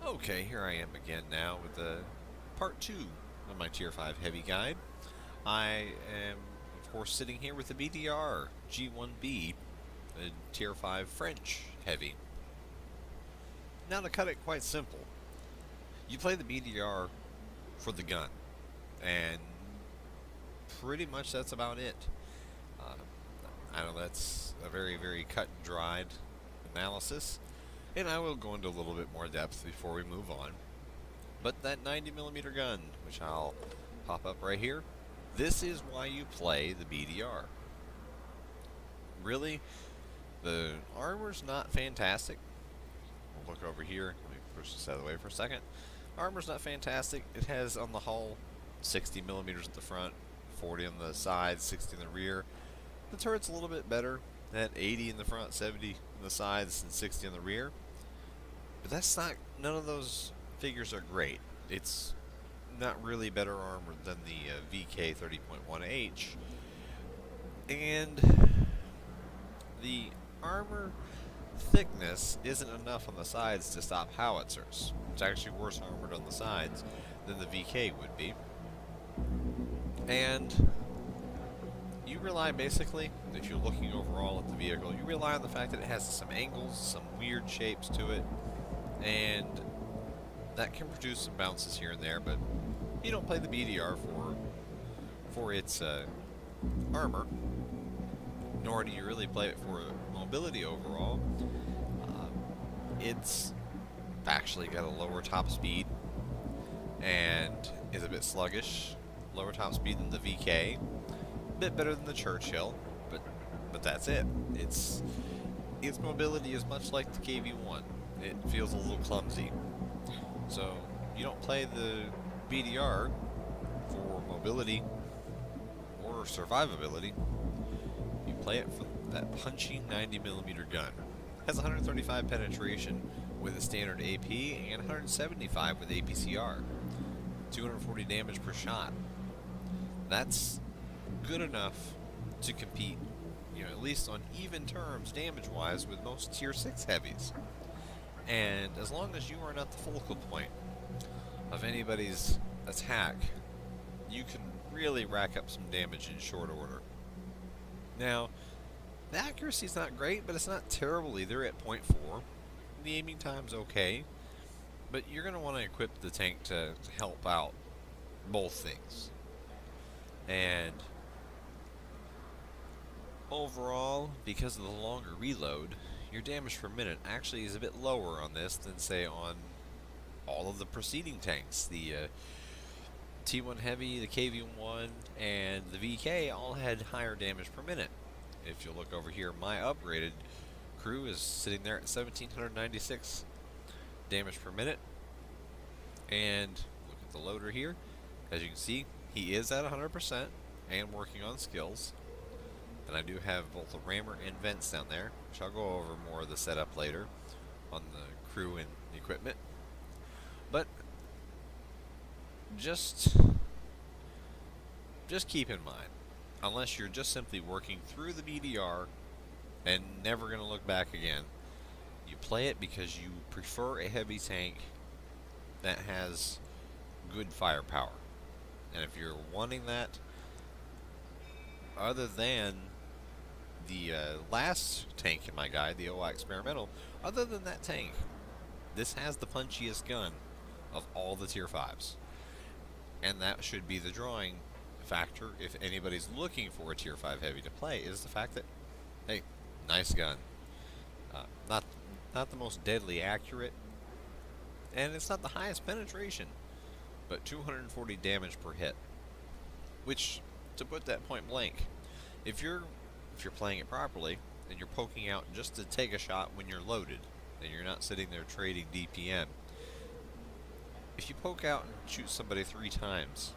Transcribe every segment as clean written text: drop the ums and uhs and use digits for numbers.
Okay, here I am again now with the part 2 of my Tier 5 Heavy Guide. I am, of course, sitting here with the BDR G1B, the Tier 5 French Heavy. Now, to cut it quite simple, you play the BDR for the gun, and pretty much that's about it. Uh, I know that's a very cut and dried analysis, and I will go into a little bit more depth before we move on. But that 90mm gun, which I'll pop up right here, this is why you play the BDR. Really, the armor's not fantastic. We'll look over here. Let me push this out of the way for a second. Armor's not fantastic. It has on the hull 60mm at the front, 40 on the sides, 60 in the rear. The turret's a little bit better. At 80 in the front, 70 in the sides, and 60 in the rear. But that's not, none of those figures are great. It's not really better armor than the VK 30.1H. And the armor thickness isn't enough on the sides to stop howitzers. It's actually worse armored on the sides than the VK would be. And you rely basically, if you're looking overall at the vehicle, you rely on the fact that it has some angles, some weird shapes to it, and that can produce some bounces here and there, but you don't play the BDR for its armor, nor do you really play it for mobility overall. It's actually got a lower top speed and is a bit sluggish, lower top speed than the VK, a bit better than the Churchill, but that's it. Its mobility is much like the KV-1. It feels a little clumsy. So you don't play the BDR for mobility or survivability. You play it for that punchy 90mm gun. It has 135 penetration with a standard AP and 175 with APCR. 240 damage per shot. That's good enough to compete, at least on even terms damage-wise with most Tier 6 heavies. And as long as you are not the focal point of anybody's attack, you can really rack up some damage in short order. Now, the accuracy's not great, but it's not terrible either at 0.4. The aiming time's okay, but you're going to want to equip the tank to help out both things. And overall, because of the longer reload, your damage per minute actually is a bit lower on this than, say, on all of the preceding tanks. The T1 Heavy, the KV-1, and the VK all had higher damage per minute. If you look over here, my upgraded crew is sitting there at 1796 damage per minute. And look at the loader here. As you can see, he is at 100% and working on skills. And I do have both the rammer and vents down there, which I'll go over more of the setup later on the crew and equipment. But just keep in mind, unless you're just simply working through the BDR and never going to look back again, you play it because you prefer a heavy tank that has good firepower. And if you're wanting that, other than the last tank in my guide, the OI Experimental, other than that tank, this has the punchiest gun of all the Tier 5s. And that should be the drawing factor if anybody's looking for a Tier 5 heavy to play, is the fact that, hey, nice gun. Not the most deadly accurate, and it's not the highest penetration, but 240 damage per hit. Which, to put that point blank, if you're playing it properly, and you're poking out just to take a shot when you're loaded, and you're not sitting there trading DPM, if you poke out and shoot somebody 3 times,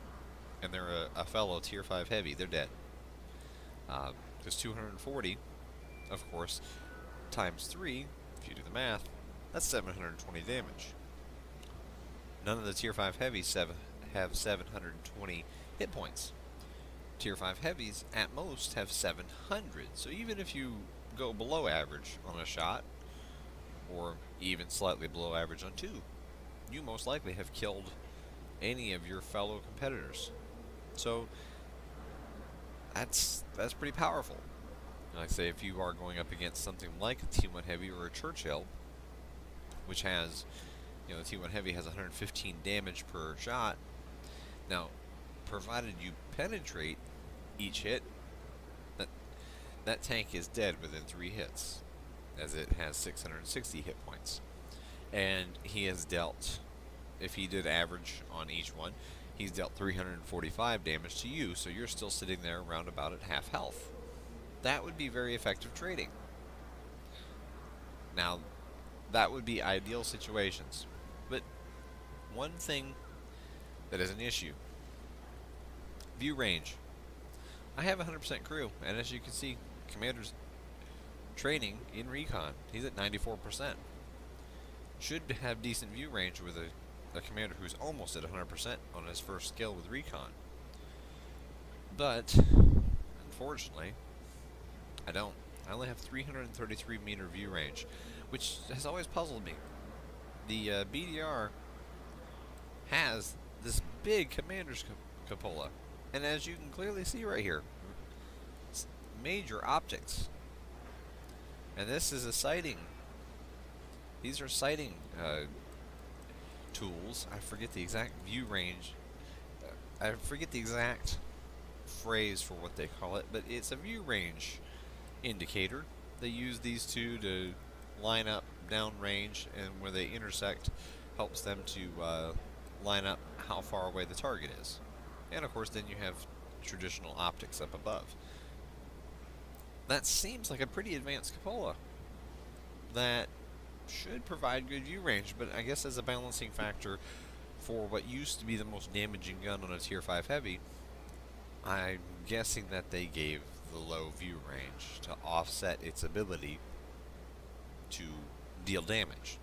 and they're a fellow Tier 5 heavy, they're dead. Because 240, of course, times 3, if you do the math, that's 720 damage. None of the Tier 5 heavies have 720 hit points. Tier 5 heavies, at most, have 700. So even if you go below average on a shot, or even slightly below average on 2, you most likely have killed any of your fellow competitors. So that's pretty powerful. Like I say, if you are going up against something like a T1 Heavy or a Churchill, which has, the T1 Heavy has 115 damage per shot. Now, provided you penetrate each hit, that tank is dead within 3 hits, as it has 660 hit points. And he has dealt, if he did average on each one, he's dealt 345 damage to you, so you're still sitting there around about at half health. That would be very effective trading. Now, that would be ideal situations. But one thing that is an issue: view range. I have 100% crew, and as you can see, Commander's training in recon. He's at 94%. Should have decent view range with a commander who's almost at 100% on his first skill with recon. But, unfortunately, I don't. I only have 333 meter view range, which has always puzzled me. The BDR has this big commander's cupola, and as you can clearly see right here, it's major optics. And this is a sighting. These are sighting tools. I forget the exact view range. I forget the exact phrase for what they call it, but it's a view range indicator. They use these two to line up downrange, and where they intersect helps them to line up how far away the target is. And of course then you have traditional optics up above. That seems like a pretty advanced cupola that should provide good view range, but I guess as a balancing factor for what used to be the most damaging gun on a Tier 5 Heavy, I'm guessing that they gave the low view range to offset its ability to deal damage.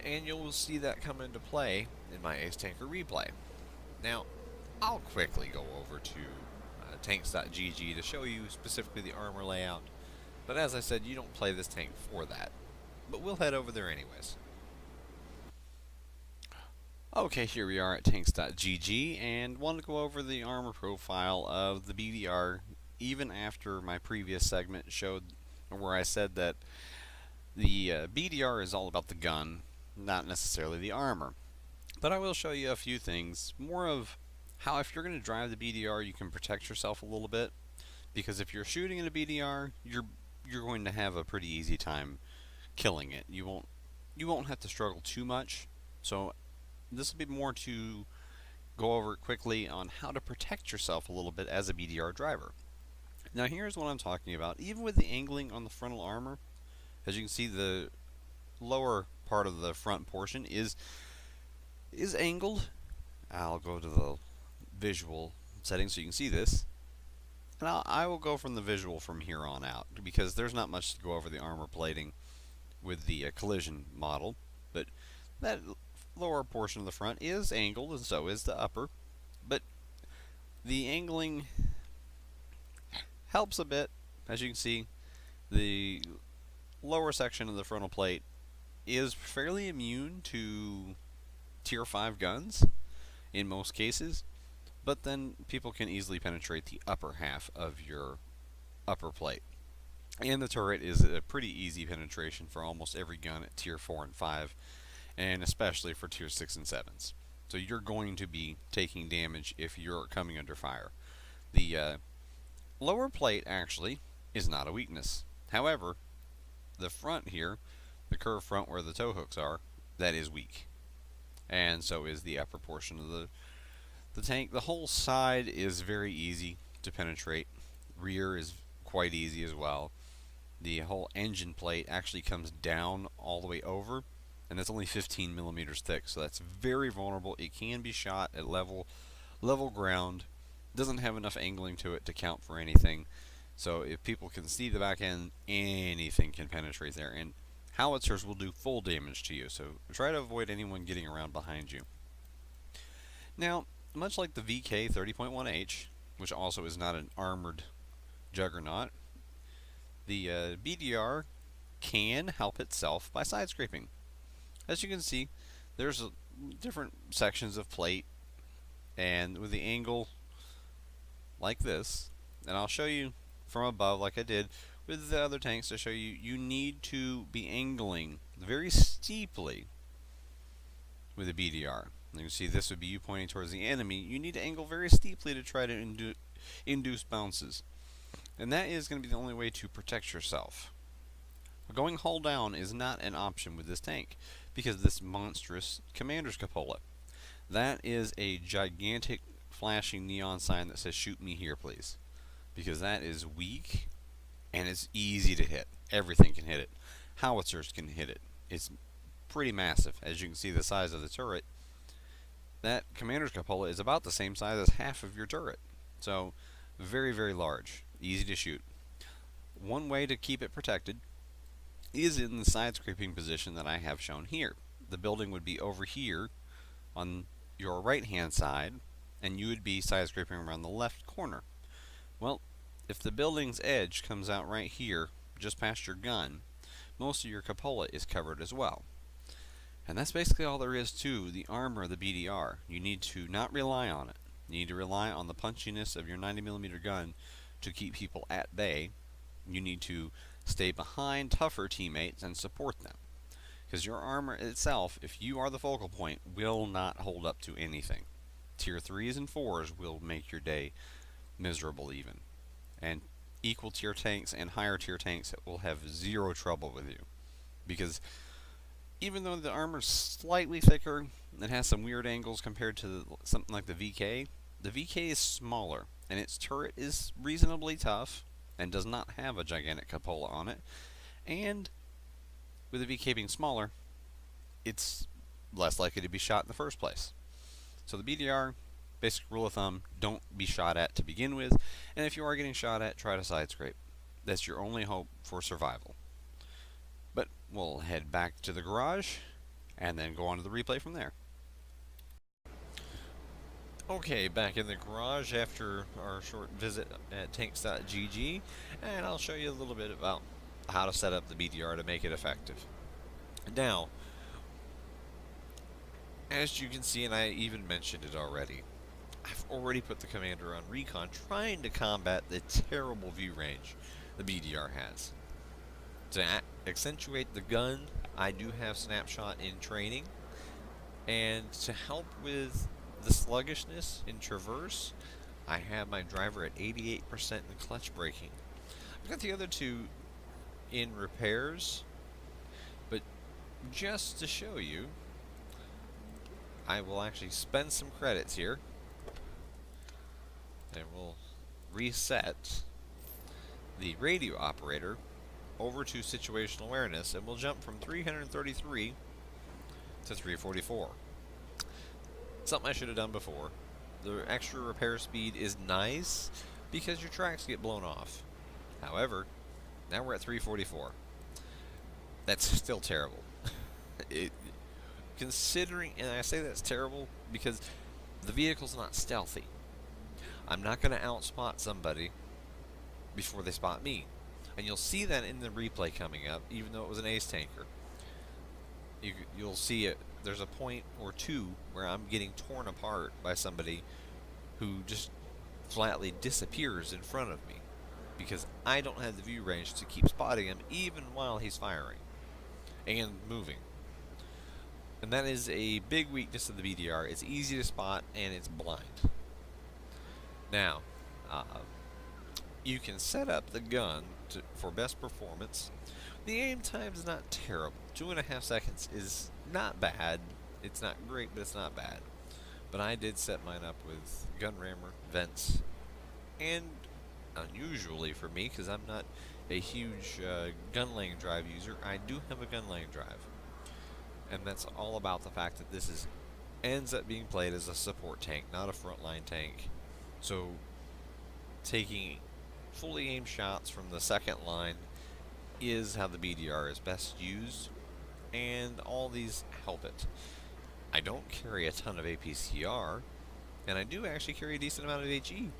And you'll see that come into play in my Ace Tanker replay. Now, I'll quickly go over to tanks.gg to show you specifically the armor layout, but as I said, you don't play this tank for that. But we'll head over there anyways. Okay, here we are at tanks.gg, and want to go over the armor profile of the BDR, even after my previous segment showed where I said that the BDR is all about the gun, not necessarily the armor. But I will show you a few things, more of how if you're going to drive the BDR, you can protect yourself a little bit, because if you're shooting in a BDR, you're going to have a pretty easy time killing it. You won't have to struggle too much. So this will be more to go over quickly on how to protect yourself a little bit as a BDR driver. Now here's what I'm talking about. Even with the angling on the frontal armor, as you can see, the lower part of the front portion is angled. I'll go to the visual settings so you can see this. And I will go from the visual from here on out, because there's not much to go over the armor plating with the collision model. But that lower portion of the front is angled, and so is the upper. But the angling helps a bit. As you can see, the lower section of the frontal plate is fairly immune to Tier 5 guns in most cases, but then people can easily penetrate the upper half of your upper plate. And the turret is a pretty easy penetration for almost every gun at Tier 4 and 5, and especially for Tier 6 and 7s. So you're going to be taking damage if you're coming under fire. The lower plate actually is not a weakness. However, the front here, the curved front where the tow hooks are, that is weak. And so is the upper portion of the tank. The whole side is very easy to penetrate. Rear is quite easy as well. The whole engine plate actually comes down all the way over, and it's only 15 millimeters thick, so that's very vulnerable. It can be shot at level ground. Doesn't have enough angling to it to count for anything. So if people can see the back end, anything can penetrate there, and howitzers will do full damage to you, so try to avoid anyone getting around behind you. Now, much like the VK 30.1H, which also is not an armored juggernaut, the BDR can help itself by side scraping. As you can see, there's different sections of plate, and with the angle like this, and I'll show you from above like I did with the other tanks to show you, you need to be angling very steeply with a BDR. You can see this would be you pointing towards the enemy. You need to angle very steeply to try to induce bounces. And that is going to be the only way to protect yourself. Going hull down is not an option with this tank because of this monstrous commander's cupola. That is a gigantic flashing neon sign that says shoot me here please, because that is weak and it's easy to hit. Everything can hit it. Howitzers can hit it. It's pretty massive. As you can see the size of the turret, that commander's cupola is about the same size as half of your turret. So very, very large, easy to shoot. One way to keep it protected is in the side scraping position that I have shown here. The building would be over here on your right hand side, and you would be side scraping around the left corner. Well, if the building's edge comes out right here, just past your gun, most of your cupola is covered as well. And that's basically all there is to the armor of the BDR. You need to not rely on it. You need to rely on the punchiness of your 90mm gun to keep people at bay. You need to stay behind tougher teammates and support them. Because your armor itself, if you are the focal point, will not hold up to anything. Tier 3s and 4s will make your day miserable even. And equal tier tanks and higher tier tanks will have zero trouble with you. Because even though the armor is slightly thicker, it has some weird angles compared to something like the VK is smaller, and its turret is reasonably tough, and does not have a gigantic cupola on it, and with the VK being smaller, it's less likely to be shot in the first place. So the BDR, basic rule of thumb, don't be shot at to begin with, and if you are getting shot at, try to side scrape. That's your only hope for survival. But we'll head back to the garage and then go on to the replay from there. Okay, back in the garage after our short visit at tanks.gg, and I'll show you a little bit about how to set up the BDR to make it effective. Now, as you can see, and I even mentioned it already, I've already put the commander on recon trying to combat the terrible view range the BDR has. To accentuate the gun, I do have snapshot in training, and to help with the sluggishness in traverse, I have my driver at 88% in clutch braking. I've got the other two in repairs, but just to show you, I will actually spend some credits here, and we'll reset the radio operator over to situational awareness, and we'll jump from 333 to 344. Something I should have done before. The extra repair speed is nice because your tracks get blown off. However, now we're at 344. That's still terrible. Considering, and I say that's terrible because the vehicle's not stealthy. I'm not going to outspot somebody before they spot me. And you'll see that in the replay coming up, even though it was an ace tanker. You'll see it. There's a point or two where I'm getting torn apart by somebody who just flatly disappears in front of me because I don't have the view range to keep spotting him even while he's firing and moving. And that is a big weakness of the BDR. It's easy to spot and it's blind. Now, you can set up the gun for best performance. The aim time is not terrible. 2.5 seconds is not bad. It's not great, but it's not bad. But I did set mine up with gun rammer, vents, and unusually for me, because I'm not a huge gun laying drive user, I do have a gun laying drive. And that's all about the fact that this ends up being played as a support tank, not a frontline tank. So taking fully aimed shots from the second line is how the BDR is best used, and all these help it. I don't carry a ton of APCR, and I do actually carry a decent amount of HE,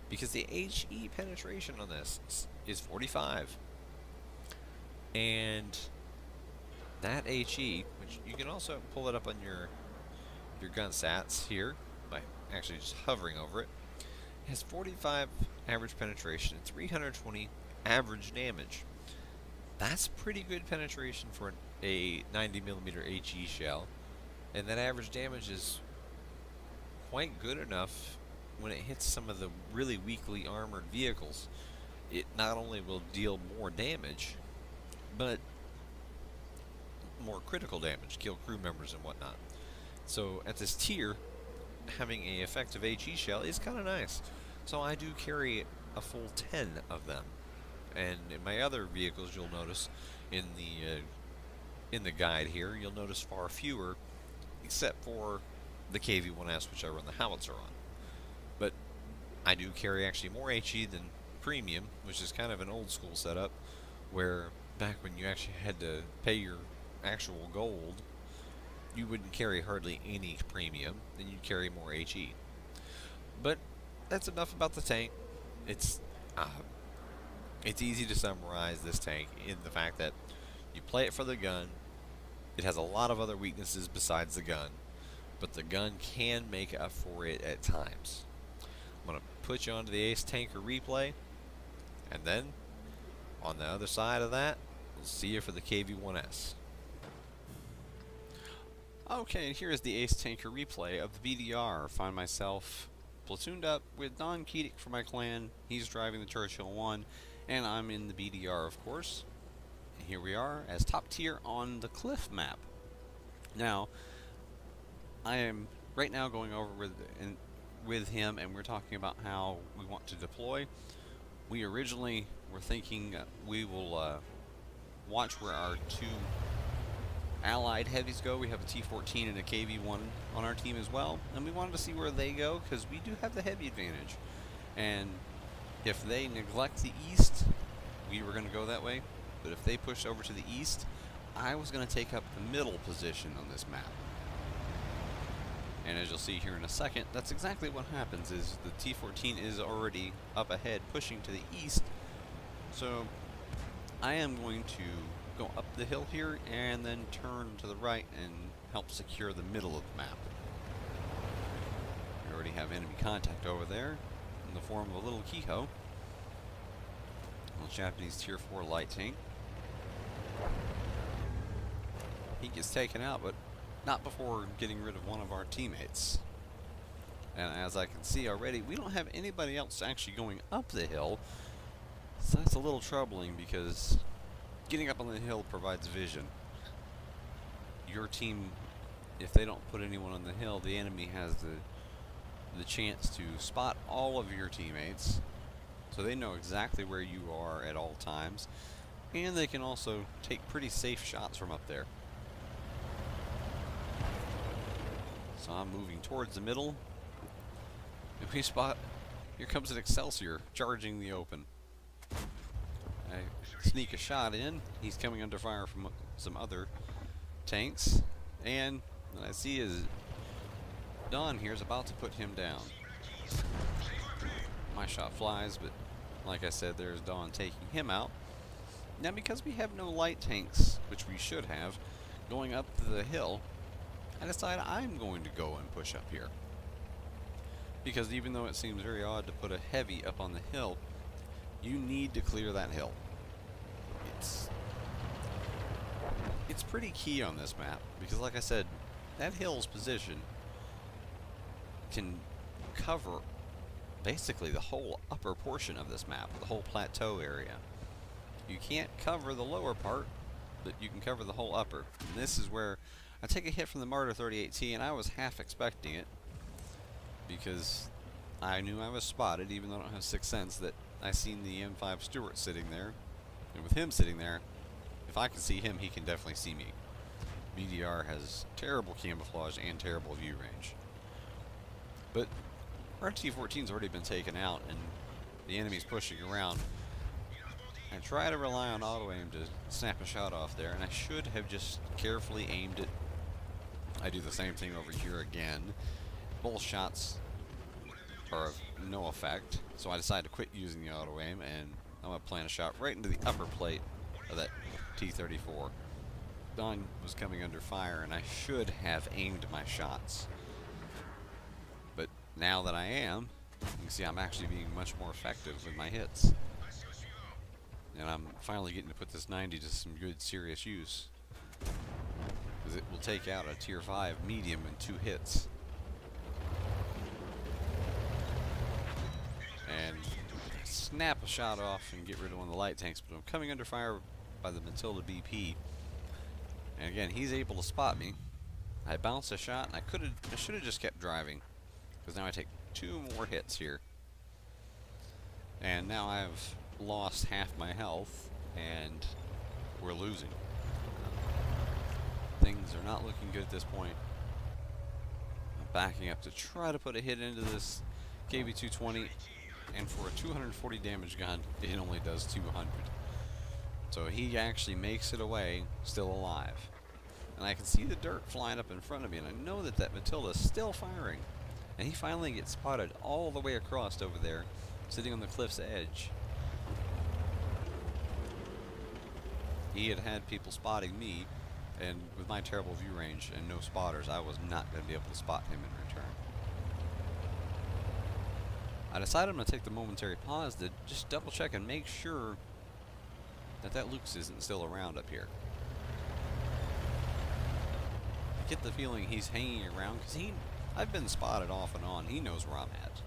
because the HE penetration on this is 45. And that HE, which you can also pull it up on your gun stats here by actually just hovering over it, has 45 average penetration and 320 average damage. That's pretty good penetration for a 90mm HE shell, and that average damage is quite good enough when it hits some of the really weakly armored vehicles. It not only will deal more damage, but more critical damage, kill crew members and whatnot. So at this tier, having a effective HE shell is kind of nice. So I do carry a full 10 of them. And in my other vehicles, you'll notice in the guide here, you'll notice far fewer, except for the KV-1S, which I run the howitzer on. But I do carry actually more HE than premium, which is kind of an old school setup, where back when you actually had to pay your actual gold, you wouldn't carry hardly any premium, then you'd carry more HE. But that's enough about the tank. It's easy to summarize this tank in the fact that you play it for the gun. It has a lot of other weaknesses besides the gun, but the gun can make up for it at times. I'm going to put you onto the Ace Tanker replay, and then on the other side of that, we'll see you for the KV-1S. Okay, and here is the Ace Tanker replay of the BDR. Find myself platooned up with Don Keating for my clan. He's driving the Churchill 1, and I'm in the BDR, of course. And here we are as top tier on the Cliff map. Now, I am right now going over with him, and we're talking about how we want to deploy. We originally were thinking we will watch where our two allied heavies go. We have a T-14 and a KV-1 on our team as well, and we wanted to see where they go because we do have the heavy advantage. And if they neglect the east, we were going to go that way, but if they push over to the east, I was going to take up the middle position on this map. And as you'll see here in a second, that's exactly what happens. Is the T-14 is already up ahead pushing to the east, so I am going to go up the hill here and then turn to the right and help secure the middle of the map. We already have enemy contact over there in the form of a little Kiho, a Japanese tier 4 light tank. He gets taken out, but not before getting rid of one of our teammates. And as I can see already, we don't have anybody else actually going up the hill, so that's a little troubling because getting up on the hill provides vision. Your team, if they don't put anyone on the hill, the enemy has the chance to spot all of your teammates, so they know exactly where you are at all times, and they can also take pretty safe shots from up there. So I'm moving towards the middle, and we spot, here comes an Excelsior charging the open. I sneak a shot in. He's coming under fire from some other tanks, and what I see is Don here is about to put him down. My shot flies, but like I said, there's Don taking him out. Now because we have no light tanks, which we should have, going up the hill, I decide I'm going to go and push up here. Because even though it seems very odd to put a heavy up on the hill, you need to clear that hill. It's pretty key on this map, because like I said, that hill's position can cover basically the whole upper portion of this map, the whole plateau area. You can't cover the lower part, but you can cover the whole upper. And this is where I take a hit from the Marder 38T, and I was half expecting it, because I knew I was spotted, even though I don't have sixth sense, that I seen the M5 Stuart sitting there. And with him sitting there, if I can see him, he can definitely see me. BDR has terrible camouflage and terrible view range. But our T-14's already been taken out, and the enemy's pushing around. I try to rely on auto-aim to snap a shot off there, and I should have just carefully aimed it. I do the same thing over here again. Both shots are of no effect, so I decide to quit using the auto-aim, and I'm going to plant a shot right into the upper plate of that T-34. gun was coming under fire, and I should have aimed my shots. But now that I am, you can see I'm actually being much more effective with my hits. And I'm finally getting to put this 90 to some good, serious use. Because it will take out a tier 5 medium in 2 hits. And snap a shot off and get rid of one of the light tanks. But I'm coming under fire by the Matilda BP. And again, he's able to spot me. I bounce a shot, and I should have just kept driving. Because now I take 2 more hits here. And now I've lost half my health, and we're losing. Things are not looking good at this point. I'm backing up to try to put a hit into this KB220, and for a 240 damage gun, it only does 200. So he actually makes it away, still alive. And I can see the dirt flying up in front of me, and I know that that Matilda is still firing. And he finally gets spotted all the way across over there, sitting on the cliff's edge. He had people spotting me, and with my terrible view range and no spotters, I was not going to be able to spot him in return. I decided I'm going to take the momentary pause to just double check and make sure that that Lux isn't still around up here. I get the feeling he's hanging around because I've been spotted off and on. He knows where I'm at.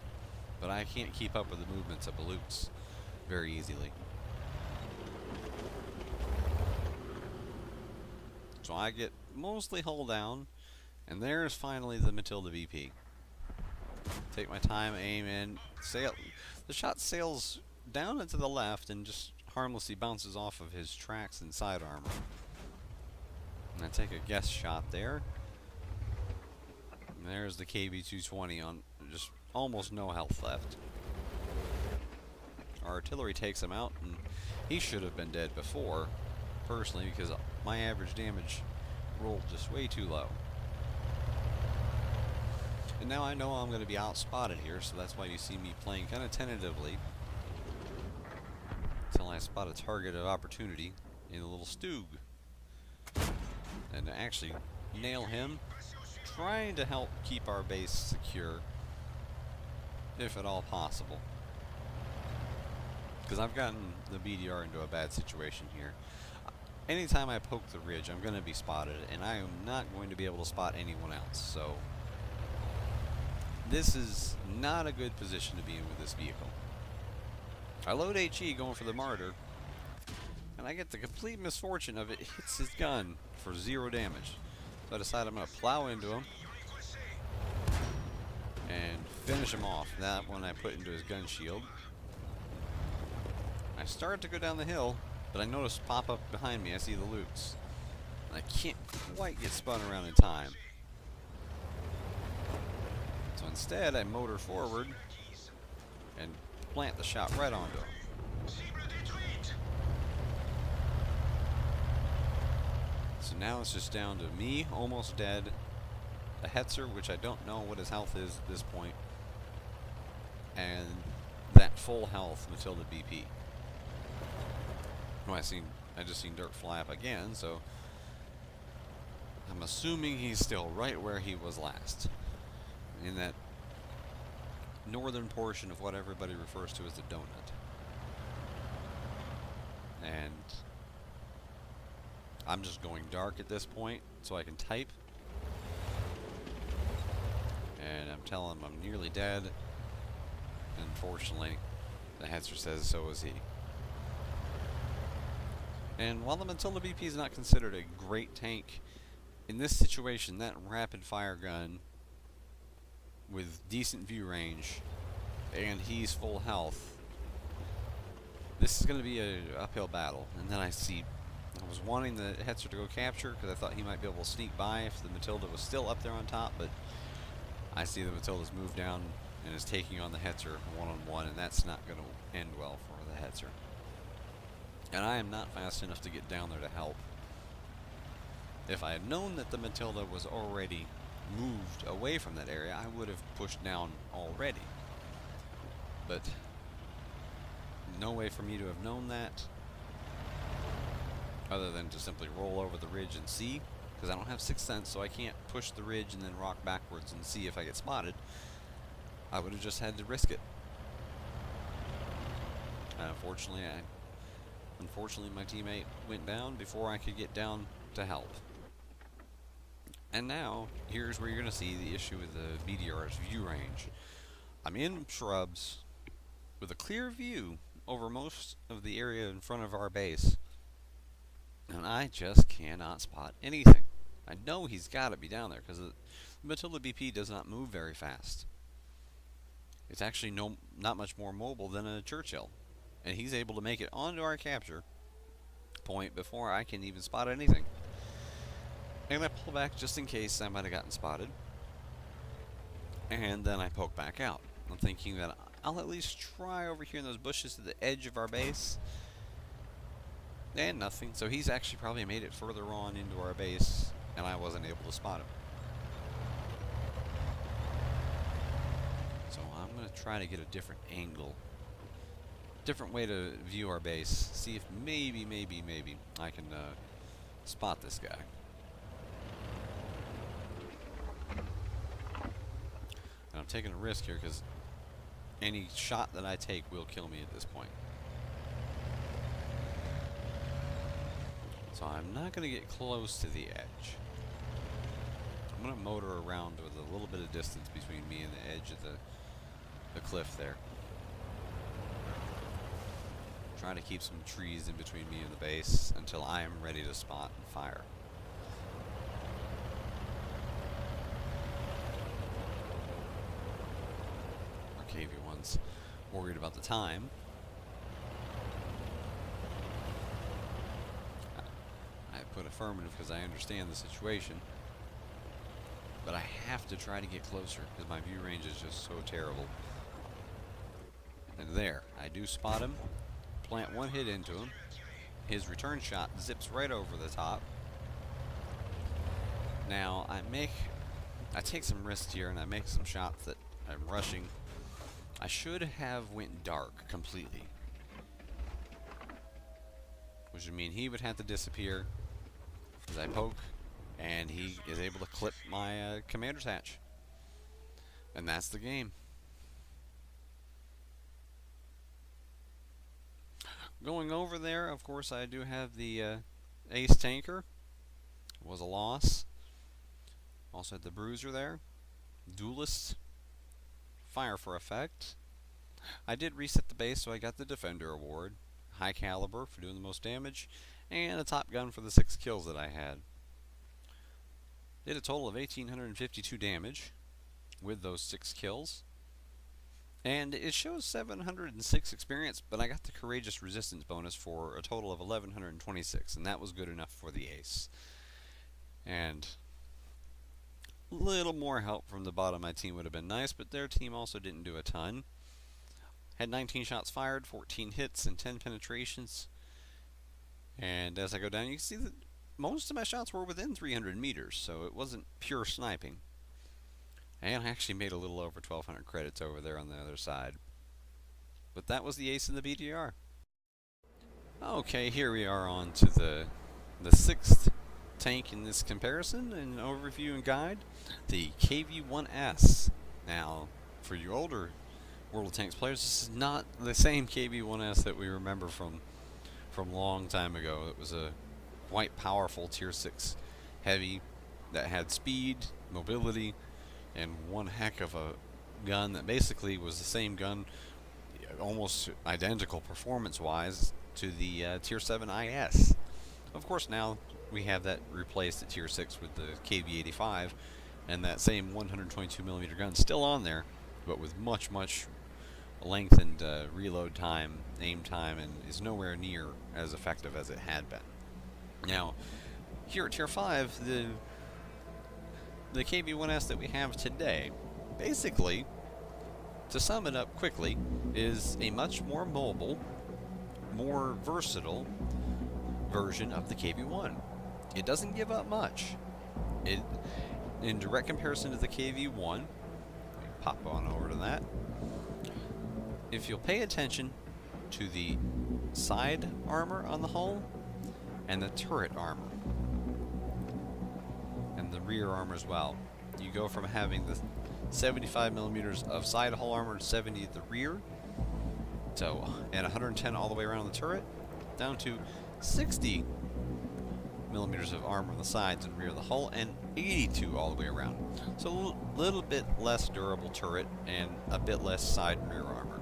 But I can't keep up with the movements of a Lux very easily. So I get mostly hull down, and there's finally the Matilda VP. Take my time, aim in, sail. The shot sails down and to the left and just harmlessly bounces off of his tracks and side armor. And I take a guess shot there. And there's the KB220 on just almost no health left. Our artillery takes him out, and he should have been dead before, personally, because my average damage rolled just way too low. And now I know I'm going to be outspotted here, so that's why you see me playing kind of tentatively until I spot a target of opportunity in a little Stug. And to actually nail him, trying to help keep our base secure, if at all possible. Because I've gotten the BDR into a bad situation here. Anytime I poke the ridge, I'm going to be spotted, and I am not going to be able to spot anyone else. So this is not a good position to be in with this vehicle. I load HE going for the Martyr, and I get the complete misfortune of it hits his gun for 0 damage. So I decide I'm going to plow into him and finish him off. That one I put into his gun shield. I start to go down the hill, but I notice pop up behind me. I see the Lux. And I can't quite get spun around in time. So instead, I motor forward and plant the shot right onto him. So now it's just down to me, almost dead, a Hetzer, which I don't know what his health is at this point, and that full health Matilda BP. Oh, I just seen dirt fly up again, so I'm assuming he's still right where he was last, in that northern portion of what everybody refers to as the donut. And I'm just going dark at this point so I can type. And I'm telling him I'm nearly dead. Unfortunately, the Hetzer says so is he. And while the Matilda BP is not considered a great tank, in this situation, that rapid fire gun with decent view range, and he's full health, this is going to be an uphill battle. And then I was wanting the Hetzer to go capture because I thought he might be able to sneak by if the Matilda was still up there on top, but I see the Matilda's moved down and is taking on the Hetzer one-on-one, and that's not going to end well for the Hetzer. And I am not fast enough to get down there to help. If I had known that the Matilda was already moved away from that area, I would have pushed down already. But no way for me to have known that. other than to simply roll over the ridge and see, because I don't have Sixth Sense, so I can't push the ridge and then rock backwards and see if I get spotted. I would have just had to risk it. Unfortunately, my teammate went down before I could get down to help. And now, here's where you're going to see the issue with the BDR's view range. I'm in shrubs with a clear view over most of the area in front of our base, and I just cannot spot anything. I know he's got to be down there, because the Matilda BP does not move very fast. It's actually not much more mobile than a Churchill, and he's able to make it onto our capture point before I can even spot anything. And I pull back just in case I might have gotten spotted, and then I poke back out. I'm thinking that I'll at least try over here in those bushes to the edge of our base, and nothing. So he's actually probably made it further on into our base, and I wasn't able to spot him. So I'm going to try to get a different angle, different way to view our base, see if maybe I can spot this guy. And I'm taking a risk here because any shot that I take will kill me at this point. So I'm not going to get close to the edge. I'm going to motor around with a little bit of distance between me and the edge of the cliff there. Trying to keep some trees in between me and the base until I am ready to spot and fire. Our KV-1's worried about the time. I put affirmative because I understand the situation, but I have to try to get closer because my view range is just so terrible. And there, I do spot him, plant one hit into him. His return shot zips right over the top. Now I take some risks here and I make some shots that I'm rushing. I should have went dark completely, which would mean he would have to disappear as I poke, and he is able to clip my commander's hatch. And that's the game. Going over there, of course, I do have the ace tanker. Was a loss. Also had the bruiser there. Duelist. Fire for effect. I did reset the base, so I got the Defender Award. High caliber for doing the most damage. And a top gun for the 6 kills that I had. Did a total of 1,852 damage with those 6 kills. And it shows 706 experience, but I got the Courageous Resistance bonus for a total of 1,126, and that was good enough for the ace. And a little more help from the bottom of my team would have been nice, but their team also didn't do a ton. Had 19 shots fired, 14 hits, and 10 penetrations. And as I go down, you can see that most of my shots were within 300 meters, so it wasn't pure sniping. And I actually made a little over 1,200 credits over there on the other side. But that was the ace in the BDR. Okay, here we are on to the 6th tank in this comparison and overview and guide, the KV-1S. Now, for you older World of Tanks players, this is not the same KV-1S that we remember from long time ago. It was a quite powerful tier 6 heavy that had speed, mobility, and one heck of a gun that basically was the same gun, almost identical performance-wise, to the tier 7 IS. Of course, now we have that replaced at tier 6 with the KV-85, and that same 122mm gun still on there, but with much lengthened reload time, aim time, and is nowhere near as effective as it had been. Now, here at tier 5, the KV-1S that we have today, basically, to sum it up quickly, is a much more mobile, more versatile version of the KV-1. It doesn't give up much. In direct comparison to the KV-1, pop on over to that. If you'll pay attention to the side armor on the hull and the turret armor, and the rear armor as well. You go from having the 75 millimeters of side hull armor and 70 at the rear, so and 110 all the way around the turret, down to 60 millimeters of armor on the sides and rear of the hull, and 82 all the way around. So a little bit less durable turret and a bit less side and rear armor.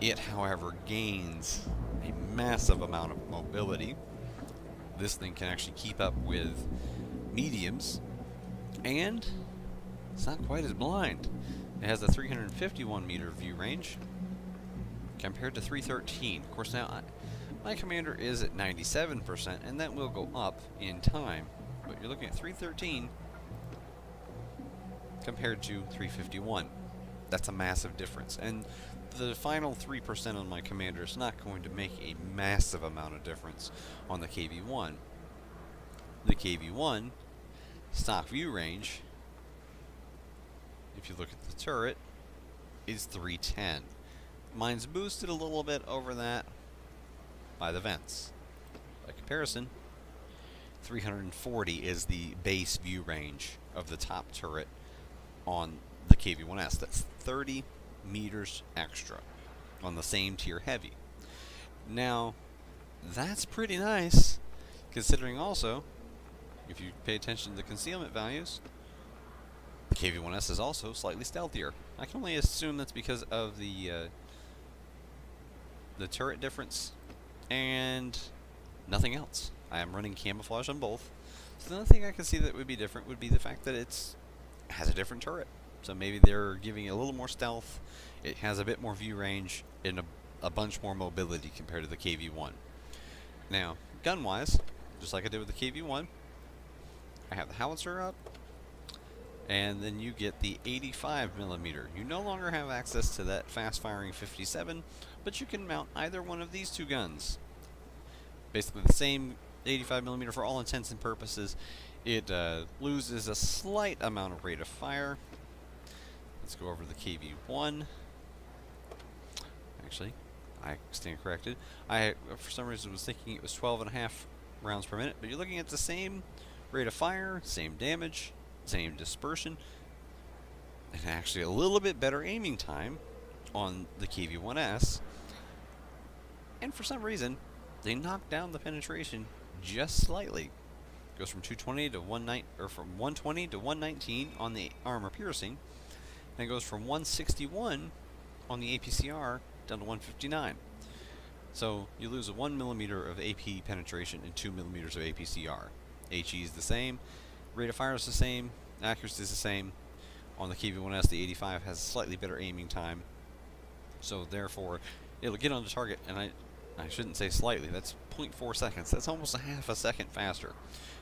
It, however, gains a massive amount of mobility. This thing can actually keep up with mediums, and it's not quite as blind. It has a 351 meter view range compared to 313. Of course, now my commander is at 97%, and that will go up in time. But you're looking at 313 compared to 351. That's a massive difference. And the final 3% on my commander is not going to make a massive amount of difference on the KV-1. The KV-1 stock view range, if you look at the turret, is 310. Mine's boosted a little bit over that by the vents. By comparison, 340 is the base view range of the top turret on the KV-1S. That's 30 meters extra on the same tier heavy. Now, that's pretty nice, considering also, if you pay attention to the concealment values, the KV-1S is also slightly stealthier. I can only assume that's because of the turret difference and nothing else. I am running camouflage on both. So the only thing I can see that would be different would be the fact that it has a different turret. So maybe they're giving it a little more stealth. It has a bit more view range and a bunch more mobility compared to the KV-1. Now, gun-wise, just like I did with the KV-1, I have the howitzer up, and then you get the 85 millimeter. You no longer have access to that fast-firing 57, but you can mount either one of these two guns. Basically the same 85 millimeter for all intents and purposes. It loses a slight amount of rate of fire. Let's go over to the KV-1. Actually, I stand corrected. I, for some reason, was thinking it was 12.5 rounds per minute, but you're looking at the same rate of fire, same damage, same dispersion, and actually a little bit better aiming time on the KV-1S. And for some reason, they knocked down the penetration just slightly. It goes from 220 to 119, or from 120 to 119 on the armor piercing, and it goes from 161 on the APCR down to 159. So you lose a 1 millimeter of AP penetration and 2 millimeters of APCR. HE is the same, rate of fire is the same, accuracy is the same. On the KV-1S, the 85 has slightly better aiming time, so therefore it'll get on the target, and I shouldn't say slightly, that's 0.4 seconds. That's almost a half a second faster.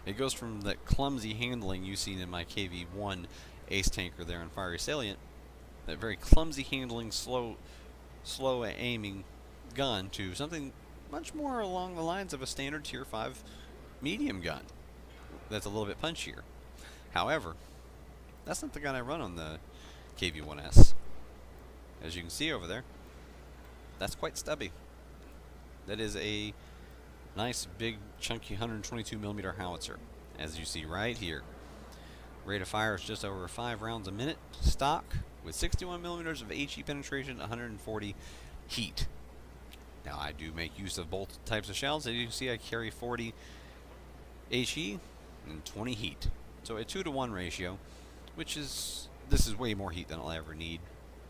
It goes from that clumsy handling you've seen in my KV-1 ace tanker there in Fiery Salient, that very clumsy handling, slow aiming gun, to something much more along the lines of a standard tier 5 medium gun that's a little bit punchier. However, that's not the gun I run on the KV-1S. As you can see over there, that's quite stubby. That is a nice big chunky 122 millimeter howitzer, as you see right here. Rate of fire is just over 5 rounds a minute stock, with 61 millimeters of HE penetration, 140 heat. Now I do make use of both types of shells. As you can see, I carry 40 HE and 20 heat. So a 2-to-1 ratio, which is, this is way more heat than I'll ever need,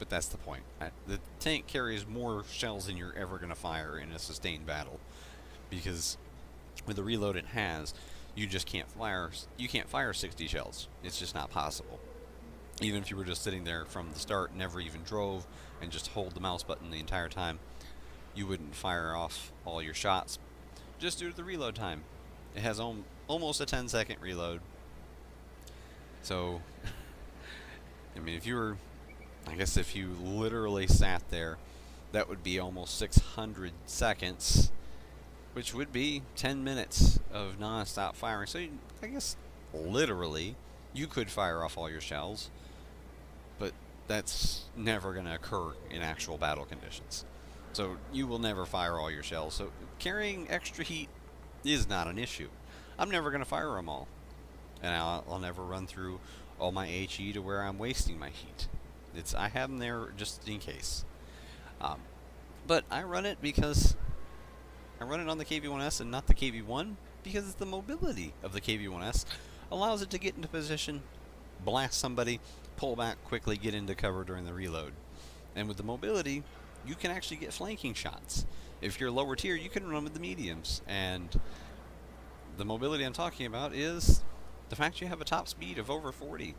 but that's the point. The tank carries more shells than you're ever going to fire in a sustained battle, because with the reload it has, you just can't fire 60 shells. It's just not possible. Even if you were just sitting there from the start, never even drove, and just hold the mouse button the entire time, you wouldn't fire off all your shots just due to the reload time. It has almost a 10-second reload. So, I mean, if you literally sat there, that would be almost 600 seconds, which would be 10 minutes of non-stop firing. So I guess literally you could fire off all your shells, but that's never going to occur in actual battle conditions. So you will never fire all your shells. So carrying extra heat is not an issue. I'm never going to fire them all, and I'll never run through all my HE to where I'm wasting my heat. I have them there just in case. Um, but I run it because I run it on the KV-1S and not the KV-1 because it's the mobility of the KV-1S allows it to get into position, blast somebody, pull back quickly, get into cover during the reload. And with the mobility, you can actually get flanking shots. If you're lower tier, you can run with the mediums. And the mobility I'm talking about is the fact you have a top speed of over 40.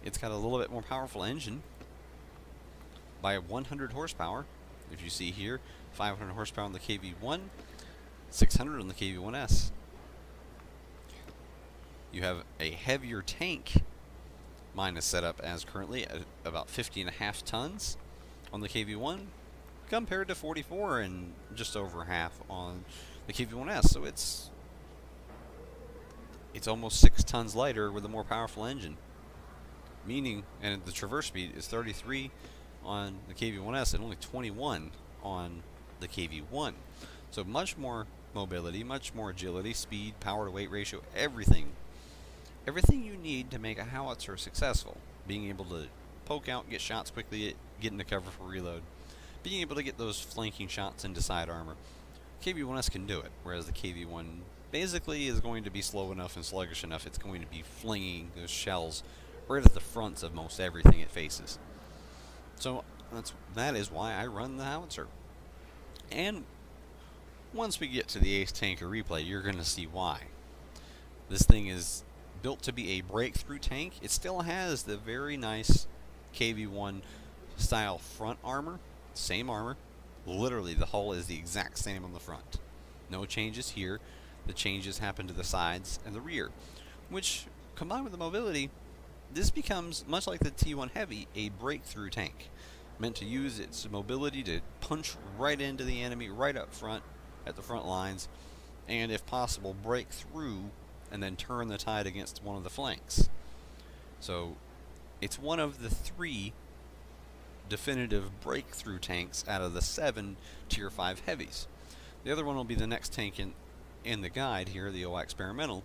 It's got a little bit more powerful engine by 100 horsepower. If you see here, 500 horsepower on the KV-1, 600 on the KV-1S. You have a heavier tank. Mine is set up as currently at about 50.5 tons on the KV-1 compared to 44 and just over half on the KV-1S. So it's almost 6 tons lighter with a more powerful engine. Meaning, and the traverse speed is 33 on the KV-1S and only 21 on the KV-1. So much more mobility, much more agility, speed, power to weight ratio, everything. Everything you need to make a howitzer successful. Being able to poke out, get shots quickly, get into cover for reload. Being able to get those flanking shots into side armor. KV-1S can do it, whereas the KV-1 basically is going to be slow enough and sluggish enough. It's going to be flinging those shells right at the fronts of most everything it faces. So that is why I run the howitzer. And once we get to the Ace Tanker replay, you're going to see why. This thing is built to be a breakthrough tank. It still has the very nice KV-1 style front armor. Same armor. Literally, the hull is the exact same on the front. No changes here. The changes happen to the sides and the rear, which, combined with the mobility, this becomes, much like the T1 Heavy, a breakthrough tank, meant to use its mobility to punch right into the enemy, right up front, at the front lines, and if possible, break through and then turn the tide against one of the flanks. So, it's one of the 3 definitive breakthrough tanks out of the 7 Tier 5 Heavies. The other one will be the next tank in the guide here, the OI Experimental.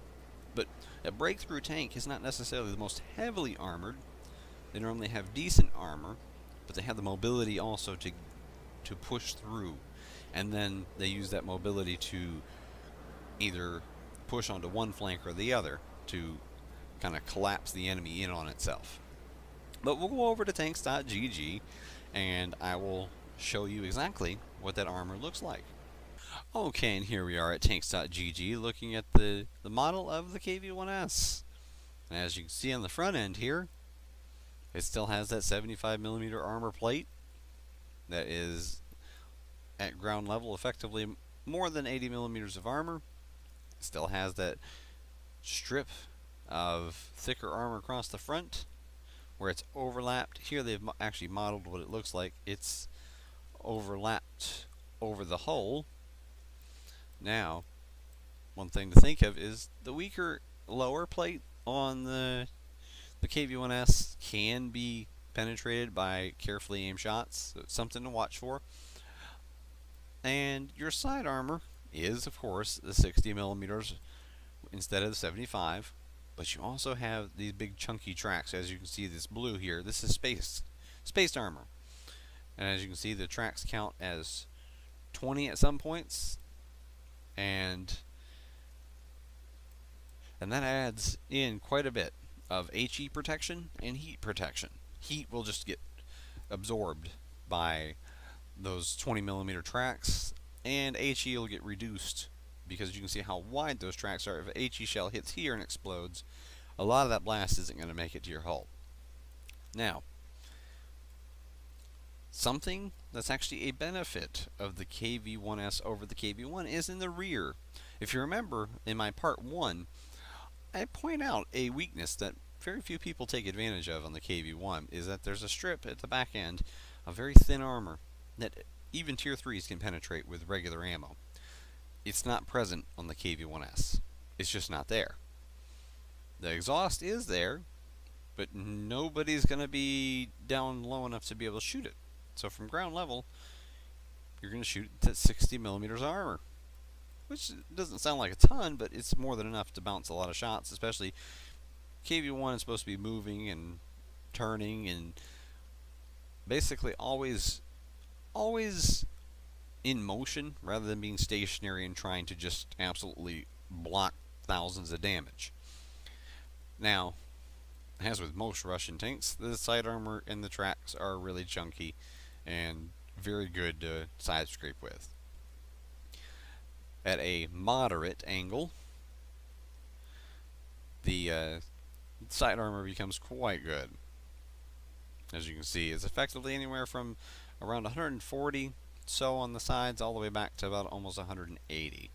But a breakthrough tank is not necessarily the most heavily armored. They normally have decent armor, but they have the mobility also to push through. And then they use that mobility to either push onto one flank or the other to kind of collapse the enemy in on itself. But we'll go over to tanks.gg and I will show you exactly what that armor looks like. Okay, and here we are at tanks.gg looking at the model of the KV-1S. And as you can see on the front end here, it still has that 75mm armor plate that is at ground level effectively more than 80mm of armor. It still has that strip of thicker armor across the front where it's overlapped. Here they've actually modeled what it looks like. It's overlapped over the hull. Now, one thing to think of is the weaker lower plate on the KV-1S can be penetrated by carefully aimed shots, so it's something to watch for. And your side armor is, of course, the 60mm instead of the 75, but you also have these big chunky tracks. As you can see, this blue here, this is spaced armor. And as you can see, the tracks count as 20 at some points, and that adds in quite a bit of HE protection and heat protection. Heat will just get absorbed by those 20mm tracks, and HE will get reduced because you can see how wide those tracks are. If a HE shell hits here and explodes, a lot of that blast isn't going to make it to your hull. Now, something that's actually a benefit of the KV-1S over the KV-1 is in the rear. If you remember, in my part 1, I point out a weakness that very few people take advantage of on the KV-1 is that there's a strip at the back end of very thin armor that even Tier 3s can penetrate with regular ammo. It's not present on the KV-1S. It's just not there. The exhaust is there, but nobody's going to be down low enough to be able to shoot it. So from ground level, you're going to shoot at 60mm armor. which doesn't sound like a ton, but it's more than enough to bounce a lot of shots, especially KV-1 is supposed to be moving and turning and basically always in motion rather than being stationary and trying to just absolutely block thousands of damage. Now, as with most Russian tanks, the side armor and the tracks are really chunky and very good to side scrape with. At a moderate angle, the side armor becomes quite good. As you can see, it's effectively anywhere from around 140 so on the sides all the way back to about almost 180.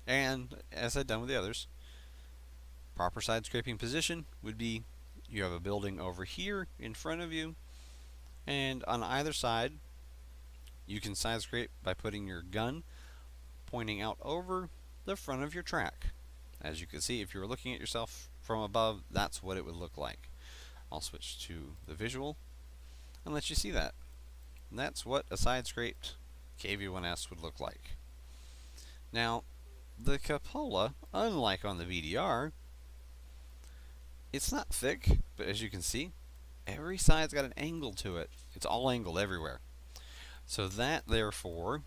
And as I've done with the others, proper side scraping position would be you have a building over here in front of you, and on either side you can side scrape by putting your gun pointing out over the front of your track. As you can see, if you were looking at yourself from above, that's what it would look like. I'll switch to the visual and let you see that. And that's what a side scraped KV-1S would look like. Now, the cupola, unlike on the BDR, it's not thick, but as you can see, every side's got an angle to it. It's all angled everywhere. So that, therefore,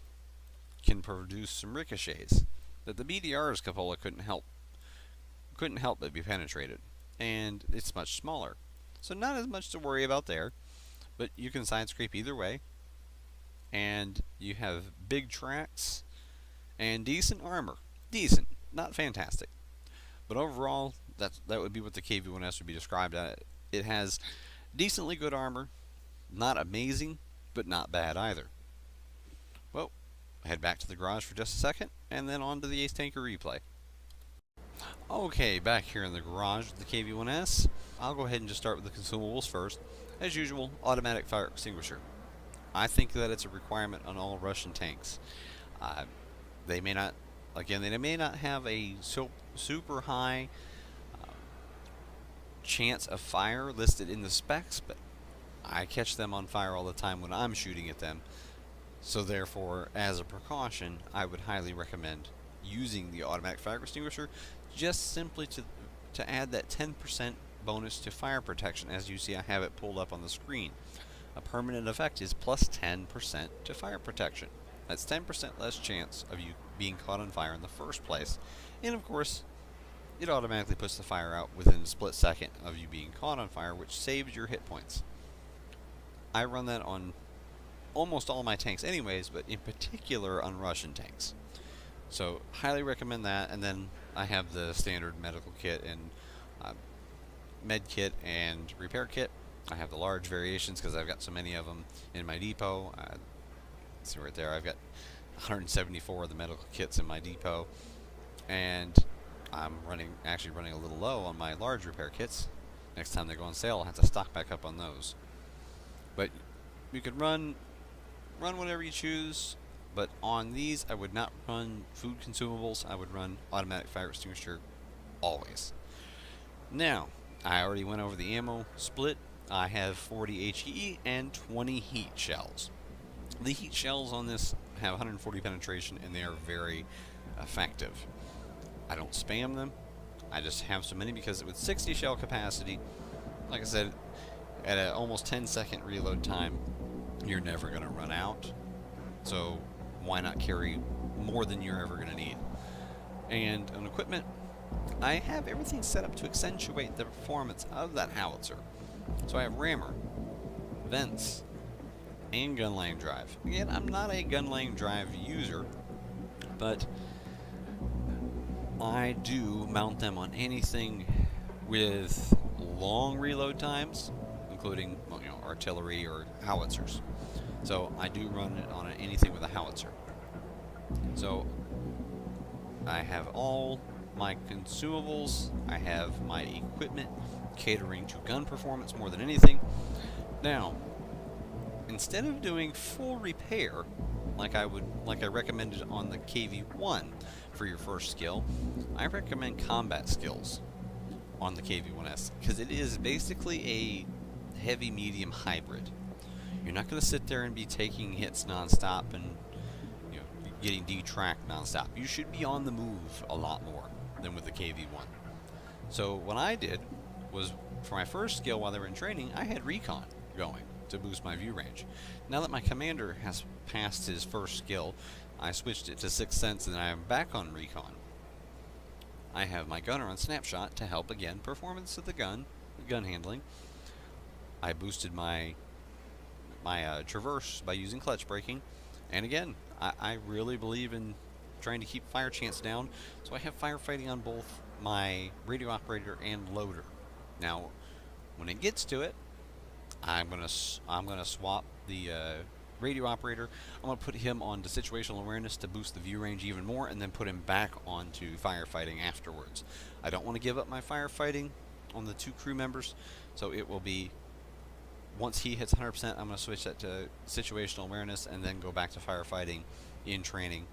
can produce some ricochets that the BDR's cupola couldn't help but be penetrated. And it's much smaller. So not as much to worry about there, but you can side scrape either way. And you have big tracks and decent armor. Decent, not fantastic. But overall, that would be what the KV-1S would be described as. It has decently good armor, not amazing, but not bad either. Well, head back to the garage for just a second, and then on to the Ace Tanker replay. Okay, back here in the garage with the KV-1S. I'll go ahead and just start with the consumables first. As usual, automatic fire extinguisher. I think that it's a requirement on all Russian tanks. They may not, again, they may not have a super high chance of fire listed in the specs, but I catch them on fire all the time when I'm shooting at them. So therefore, as a precaution, I would highly recommend using the automatic fire extinguisher, just simply to add that 10% bonus to fire protection. As you see, I have it pulled up on the screen. A permanent effect is plus 10% to fire protection. That's 10% less chance of you being caught on fire in the first place. And of course, it automatically puts the fire out within a split second of you being caught on fire, which saves your hit points. I run that on almost all my tanks anyways, but in particular on Russian tanks. So highly recommend that. And then I have the standard medical kit and med kit and repair kit. I have the large variations because I've got so many of them in my depot. See right there, I've got 174 of the medical kits in my depot, and I'm actually running a little low on my large repair kits. Next time they go on sale, I'll have to stock back up on those. But you could run whatever you choose, but on these I would not run food consumables. I would run automatic fire extinguisher always. Now, I already went over the ammo split. I have 40 HE and 20 heat shells. The heat shells on this have 140 penetration, and they are very effective. I don't spam them. I just have so many because with 60 shell capacity, like I said, at an almost 10-second reload time, you're never going to run out. So why not carry more than you're ever going to need? And on equipment, I have everything set up to accentuate the performance of that howitzer. So I have rammer, vents, and gun lane drive. Again, I'm not a gun lane drive user, but I do mount them on anything with long reload times, including artillery or howitzers. So I do run it on anything with a howitzer. So I have all my consumables, I have my equipment catering to gun performance more than anything. Now, instead of doing full repair like I recommended on the KV-1 for your first skill, I recommend combat skills on the KV-1S because it is basically a heavy medium hybrid. You're not going to sit there and be taking hits nonstop and getting detracked nonstop. You should be on the move a lot more than with the KV-1. So what I did was, for my first skill while they were in training, I had recon going to boost my view range. Now that my commander has passed his first skill, I switched it to Sixth Sense and I'm back on recon. I have my gunner on snapshot to help again performance of the gun handling. I boosted my traverse by using clutch braking, and again, I really believe in trying to keep fire chance down, so I have firefighting on both my radio operator and loader. Now, when it gets to it, I'm gonna swap the radio operator. I'm gonna put him onto situational awareness to boost the view range even more, and then put him back onto firefighting afterwards. I don't want to give up my firefighting on the 2 crew members, so it will be, once he hits 100%, I'm going to switch that to situational awareness and then go back to firefighting in training.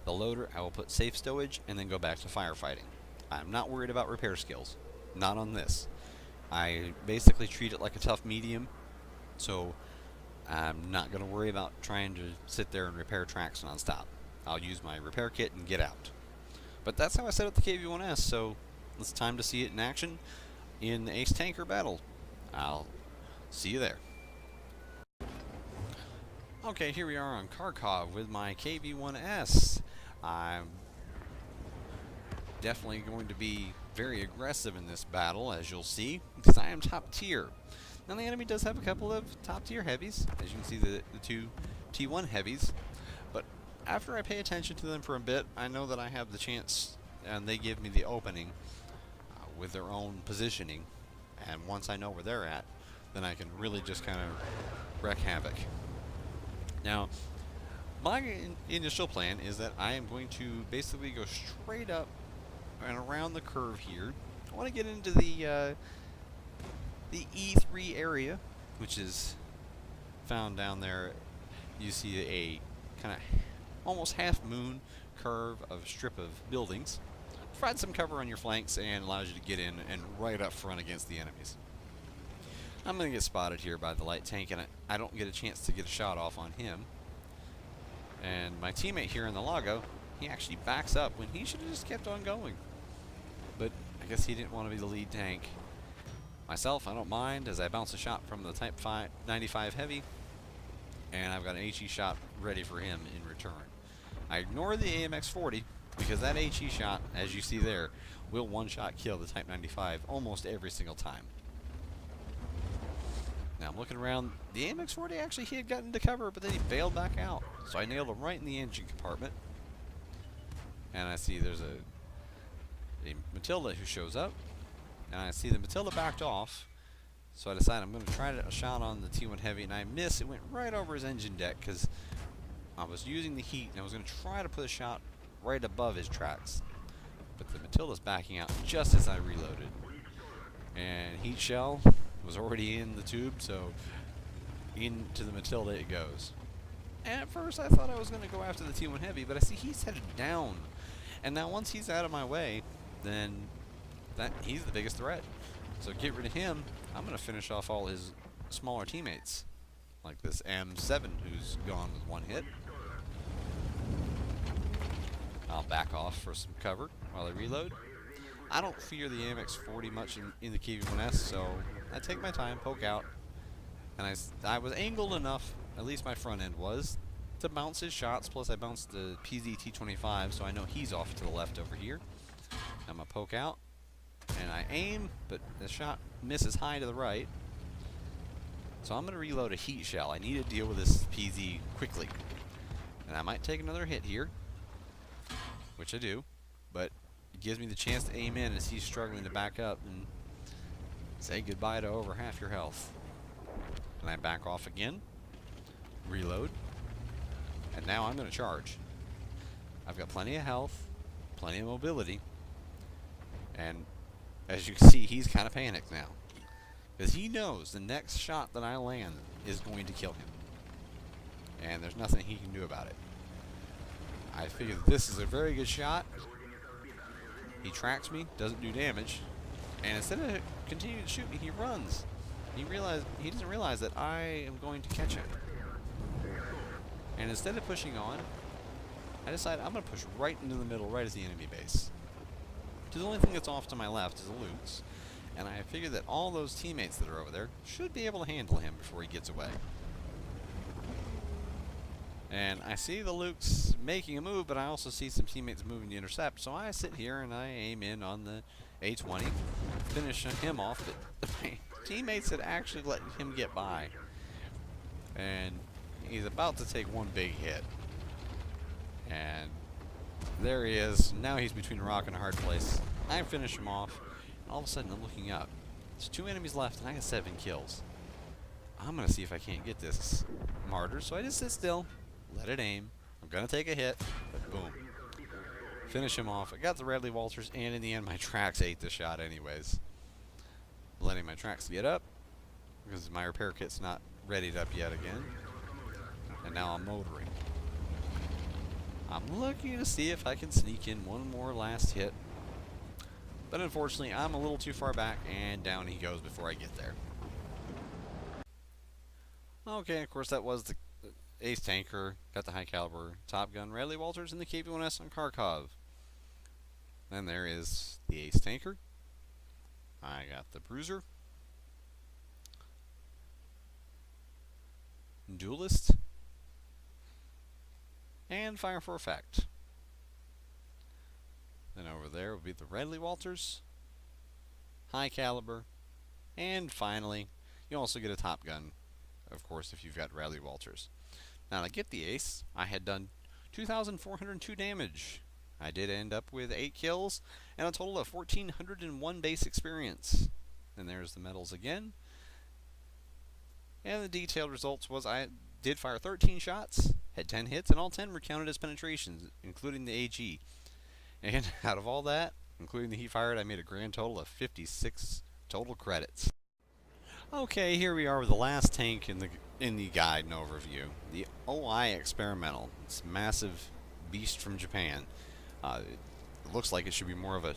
The loader, I will put safe stowage and then go back to firefighting. I'm not worried about repair skills. Not on this. I basically treat it like a tough medium, so I'm not going to worry about trying to sit there and repair tracks nonstop. I'll use my repair kit and get out. But that's how I set up the KV-1S, so it's time to see it in action in the Ace Tanker battle. I'll see you there. Okay, here we are on Kharkov with my KV-1S. I'm definitely going to be very aggressive in this battle, as you'll see, because I am top tier. Now the enemy does have a couple of top tier heavies, as you can see the 2 T1 heavies, but after I pay attention to them for a bit, I know that I have the chance, and they give me the opening with their own positioning, and once I know where they're at, then I can really just kind of wreak havoc. Now, my initial plan is that I am going to basically go straight up and around the curve here. I want to get into the E3 area, which is found down there. You see a kind of almost half moon curve of strip of buildings. Provide some cover on your flanks and allows you to get in and right up front against the enemies. I'm going to get spotted here by the light tank, and I don't get a chance to get a shot off on him. And my teammate here in the Lago, he actually backs up when he should have just kept on going. But I guess he didn't want to be the lead tank. Myself, I don't mind, as I bounce a shot from the Type 95 Heavy, and I've got an HE shot ready for him in return. I ignore the AMX-40, because that HE shot, as you see there, will one-shot kill the Type 95 almost every single time. Now I'm looking around. The AMX-40 actually, he had gotten to cover, but then he bailed back out. So I nailed him right in the engine compartment. And I see there's a Matilda who shows up. And I see the Matilda backed off. So I decide I'm going to try a shot on the T1 Heavy, and I miss. It went right over his engine deck because I was using the heat, and I was going to try to put a shot right above his tracks. But the Matilda's backing out just as I reloaded. And heat shell was already in the tube, so into the Matilda it goes. And at first I thought I was going to go after the T1 Heavy, but I see he's headed down. And now once he's out of my way, then he's the biggest threat. So get rid of him. I'm going to finish off all his smaller teammates, like this M7 who's gone with one hit. I'll back off for some cover while I reload. I don't fear the AMX-40 much in the KV-1S, so I take my time, poke out, and I was angled enough, at least my front end was, to bounce his shots, plus I bounced the PZ-T25, so I know he's off to the left over here. I'm going to poke out, and I aim, but the shot misses high to the right. So I'm going to reload a heat shell. I need to deal with this PZ quickly. And I might take another hit here, which I do, but it gives me the chance to aim in as he's struggling to back up and say goodbye to over half your health. And I back off again, reload, and now I'm going to charge. I've got plenty of health, plenty of mobility, and as you can see, he's kind of panicked now, because he knows the next shot that I land is going to kill him, and there's nothing he can do about it. I figure that this is a very good shot. He tracks me, doesn't do damage, and instead of continuing to shoot me, he runs. He doesn't realize that I am going to catch him. And instead of pushing on, I decide I'm going to push right into the middle, right at the enemy base. The only thing that's off to my left is the Lukes, and I figure that all those teammates that are over there should be able to handle him before he gets away. And I see the Lukes making a move, but I also see some teammates moving to intercept, so I sit here and I aim in on the A20, finish him off, but my teammates had actually let him get by. And he's about to take one big hit. And there he is. Now he's between a rock and a hard place. I finish him off, and all of a sudden I'm looking up. There's 2 enemies left, and I got 7 kills. I'm going to see if I can't get this martyr, so I just sit still, let it aim. I'm going to take a hit. Boom. Finish him off. I got the Radley Walters, and in the end my tracks ate the shot anyways. Letting my tracks get up, because my repair kit's not readied up yet again. And now I'm motoring. I'm looking to see if I can sneak in one more last hit. But unfortunately, I'm a little too far back, and down he goes before I get there. Okay, of course that was the Ace Tanker, got the high caliber Top Gun Radley Walters, and the KV-1S on Kharkov. Then there is the Ace Tanker. I got the Bruiser. Duelist. And Fire for Effect. Then over there will be the Radley Walters, high caliber, and finally, you also get a Top Gun, of course, if you've got Radley Walters. Now, to get the Ace, I had done 2,402 damage. I did end up with 8 kills and a total of 1,401 base experience. And there's the medals again. And the detailed results was I did fire 13 shots, had 10 hits, and all 10 were counted as penetrations, including the AG. And out of all that, including the heat fired, I made a grand total of 56 total credits. Okay, here we are with the last tank in the guide and overview. The OI Experimental. It's a massive beast from Japan. It looks like it should be more of a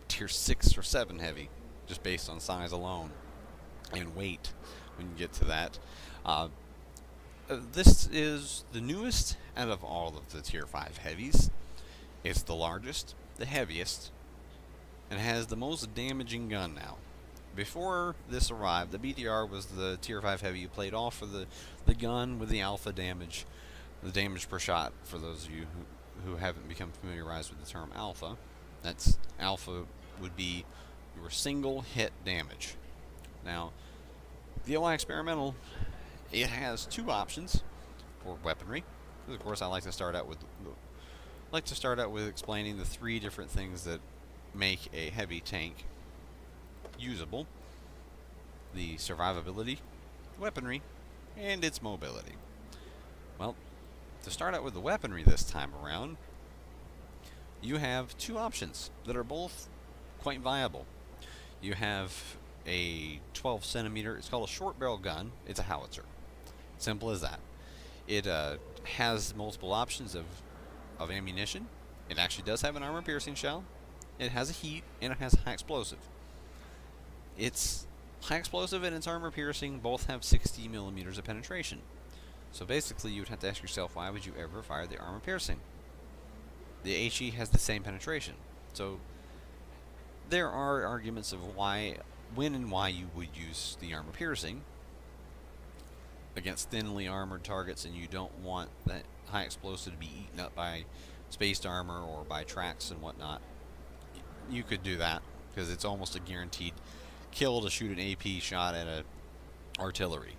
tier 6 or 7 heavy, just based on size alone and weight when you get to that. This is the newest out of all of the tier 5 heavies. It's the largest, the heaviest, and has the most damaging gun now. Before this arrived, the BDR was the tier 5 heavy you played off for the gun with the alpha damage, the damage per shot. For those of you who haven't become familiarized with the term alpha, that's alpha would be your single hit damage. Now, the OI Experimental, it has 2 options for weaponry. Of course, I like to start out with explaining the 3 different things that make a heavy tank usable: the survivability, weaponry, and its mobility. Well, to start out with the weaponry this time around, you have 2 options that are both quite viable. You have a 12 centimeter, it's called a short barrel gun. It's a howitzer. Simple as that. It has multiple options of ammunition. It actually does have an armor piercing shell. It has a heat, and it has high explosive. Its high explosive and its armor piercing both have 60 millimeters of penetration. So basically, you would have to ask yourself, why would you ever fire the armor piercing? The HE has the same penetration. So there are arguments of when and why you would use the armor piercing against thinly armored targets, and you don't want that high explosive to be eaten up by spaced armor or by tracks and whatnot. You could do that because it's almost a guaranteed kill to shoot an AP shot at a artillery.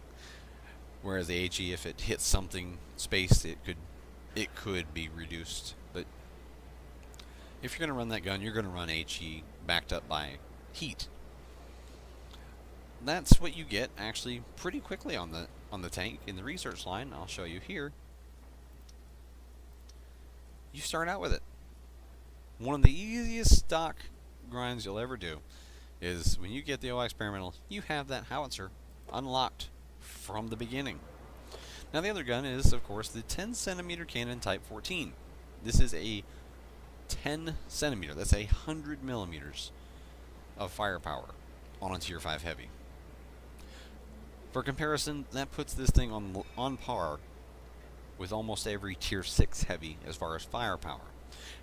Whereas the HE, if it hits something spaced, it could be reduced. But if you're going to run that gun, you're going to run HE backed up by heat. That's what you get actually pretty quickly on the tank in the research line. I'll show you here. You start out with it. One of the easiest stock grinds you'll ever do is when you get the OI Experimental, you have that howitzer unlocked from the beginning. Now the other gun is, of course, the 10 centimeter cannon Type 14. This is a 10 centimeter, that's 100 millimeters of firepower on a tier 5 heavy. For comparison, that puts this thing on par with almost every tier 6 heavy as far as firepower.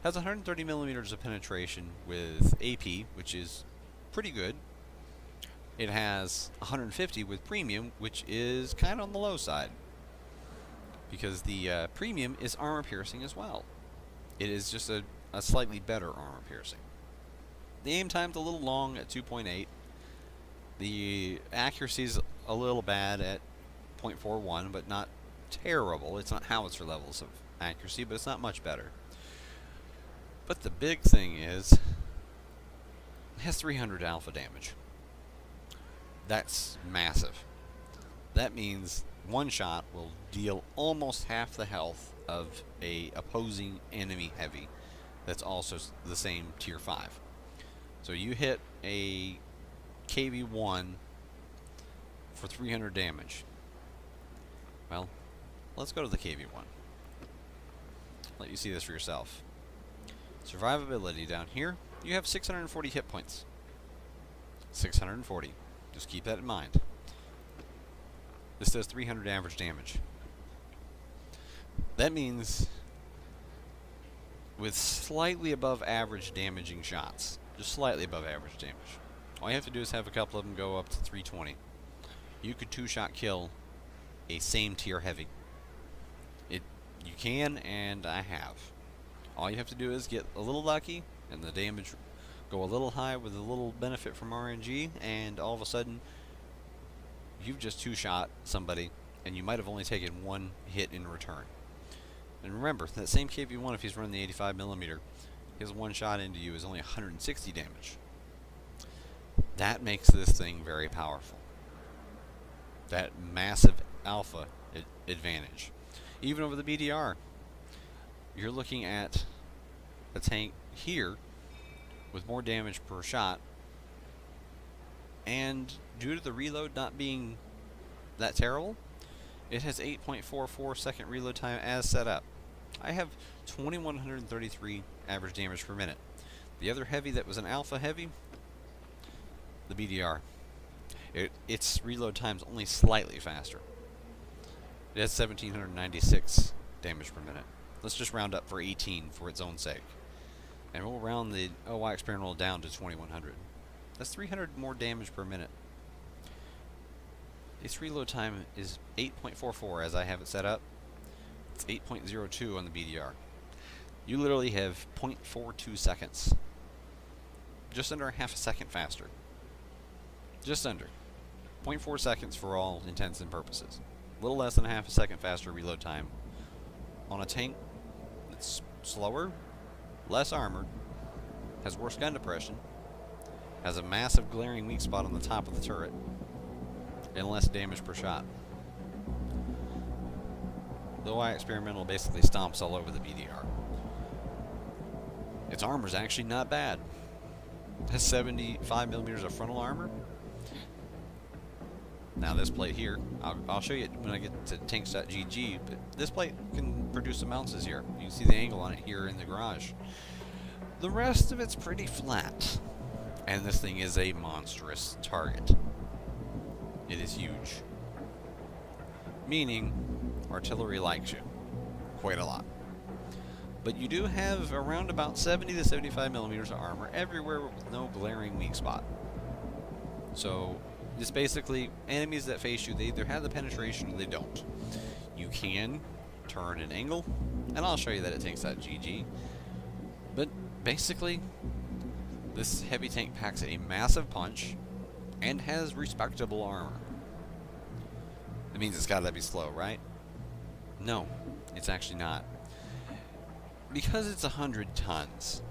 Has 130 millimeters of penetration with AP, which is pretty good. It has 150 with premium, which is kind of on the low side, because the premium is armor piercing as well. It is just a slightly better armor piercing. The aim time's a little long at 2.8. The accuracy's a little bad at 0.41, but not terrible. It's not howitzer levels of accuracy, but it's not much better. But the big thing is, it has 300 alpha damage. That's massive. That means one shot will deal almost half the health of a opposing enemy heavy that's also the same tier 5. So you hit a KV-1 for 300 damage. Well, let's go to the KV-1. Let you see this for yourself. Survivability down here, you have 640 hit points. 640. Just keep that in mind. This does 300 average damage. That means with slightly above average damaging shots, just slightly above average damage, all you have to do is have a couple of them go up to 320. You could 2-shot kill a same tier heavy. You can, and I have. All you have to do is get a little lucky, and the damage go a little high with a little benefit from RNG, and all of a sudden, you've just 2-shot somebody, and you might have only taken 1 hit in return. And remember, that same KV-1, if he's running the 85mm, his 1 shot into you is only 160 damage. That makes this thing very powerful. That massive alpha advantage. Even over the BDR, you're looking at a tank here with more damage per shot, and due to the reload not being that terrible, it has 8.44 second reload time as set up. I have 2133 average damage per minute. The other heavy that was an alpha heavy, the BDR, its reload time's only slightly faster. It has 1796 damage per minute. Let's just round up for 18 for its own sake. And we'll round the OI experimental down to 2100. That's 300 more damage per minute. Its reload time is 8.44 as I have it set up. It's 8.02 on the BDR. You literally have 0.42 seconds. Just under half a second faster. Just under. 0.4 seconds for all intents and purposes. A little less than half a second faster reload time on a tank that's slower, less armored, has worse gun depression, has a massive glaring weak spot on the top of the turret, and less damage per shot. The OI experimental basically stomps all over the BDR. Its armor's actually not bad. It has 75mm of frontal armor. Now this plate here, I'll show you it when I get to tanks.gg, but this plate can produce some ounces here. You can see the angle on it here in the garage. The rest of it's pretty flat, and this thing is a monstrous target. It is huge. Meaning, artillery likes you quite a lot. But you do have around about 70 to 75mm of armor everywhere with no glaring weak spot. So, it's basically enemies that face you, they either have the penetration or they don't. You can turn an angle, and I'll show you that at tanks.gg. But basically, this heavy tank packs a massive punch and has respectable armor. It means it's gotta be slow, right? No, it's actually not. Because it's 100 tons,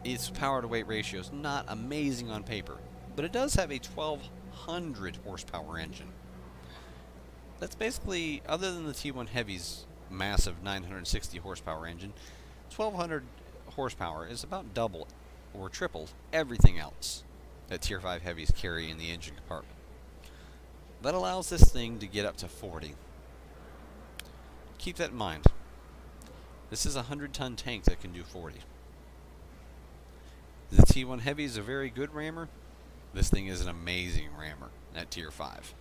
its power to weight ratio is not amazing on paper, but it does have a 1200 horsepower engine. That's basically, other than the T1 Heavy's massive 960 horsepower engine, 1200 horsepower is about double or triple everything else that Tier 5 Heavies carry in the engine compartment. That allows this thing to get up to 40. Keep that in mind. This is a 100-ton tank that can do 40. The T1 Heavy is a very good rammer. This thing is an amazing rammer at Tier 5.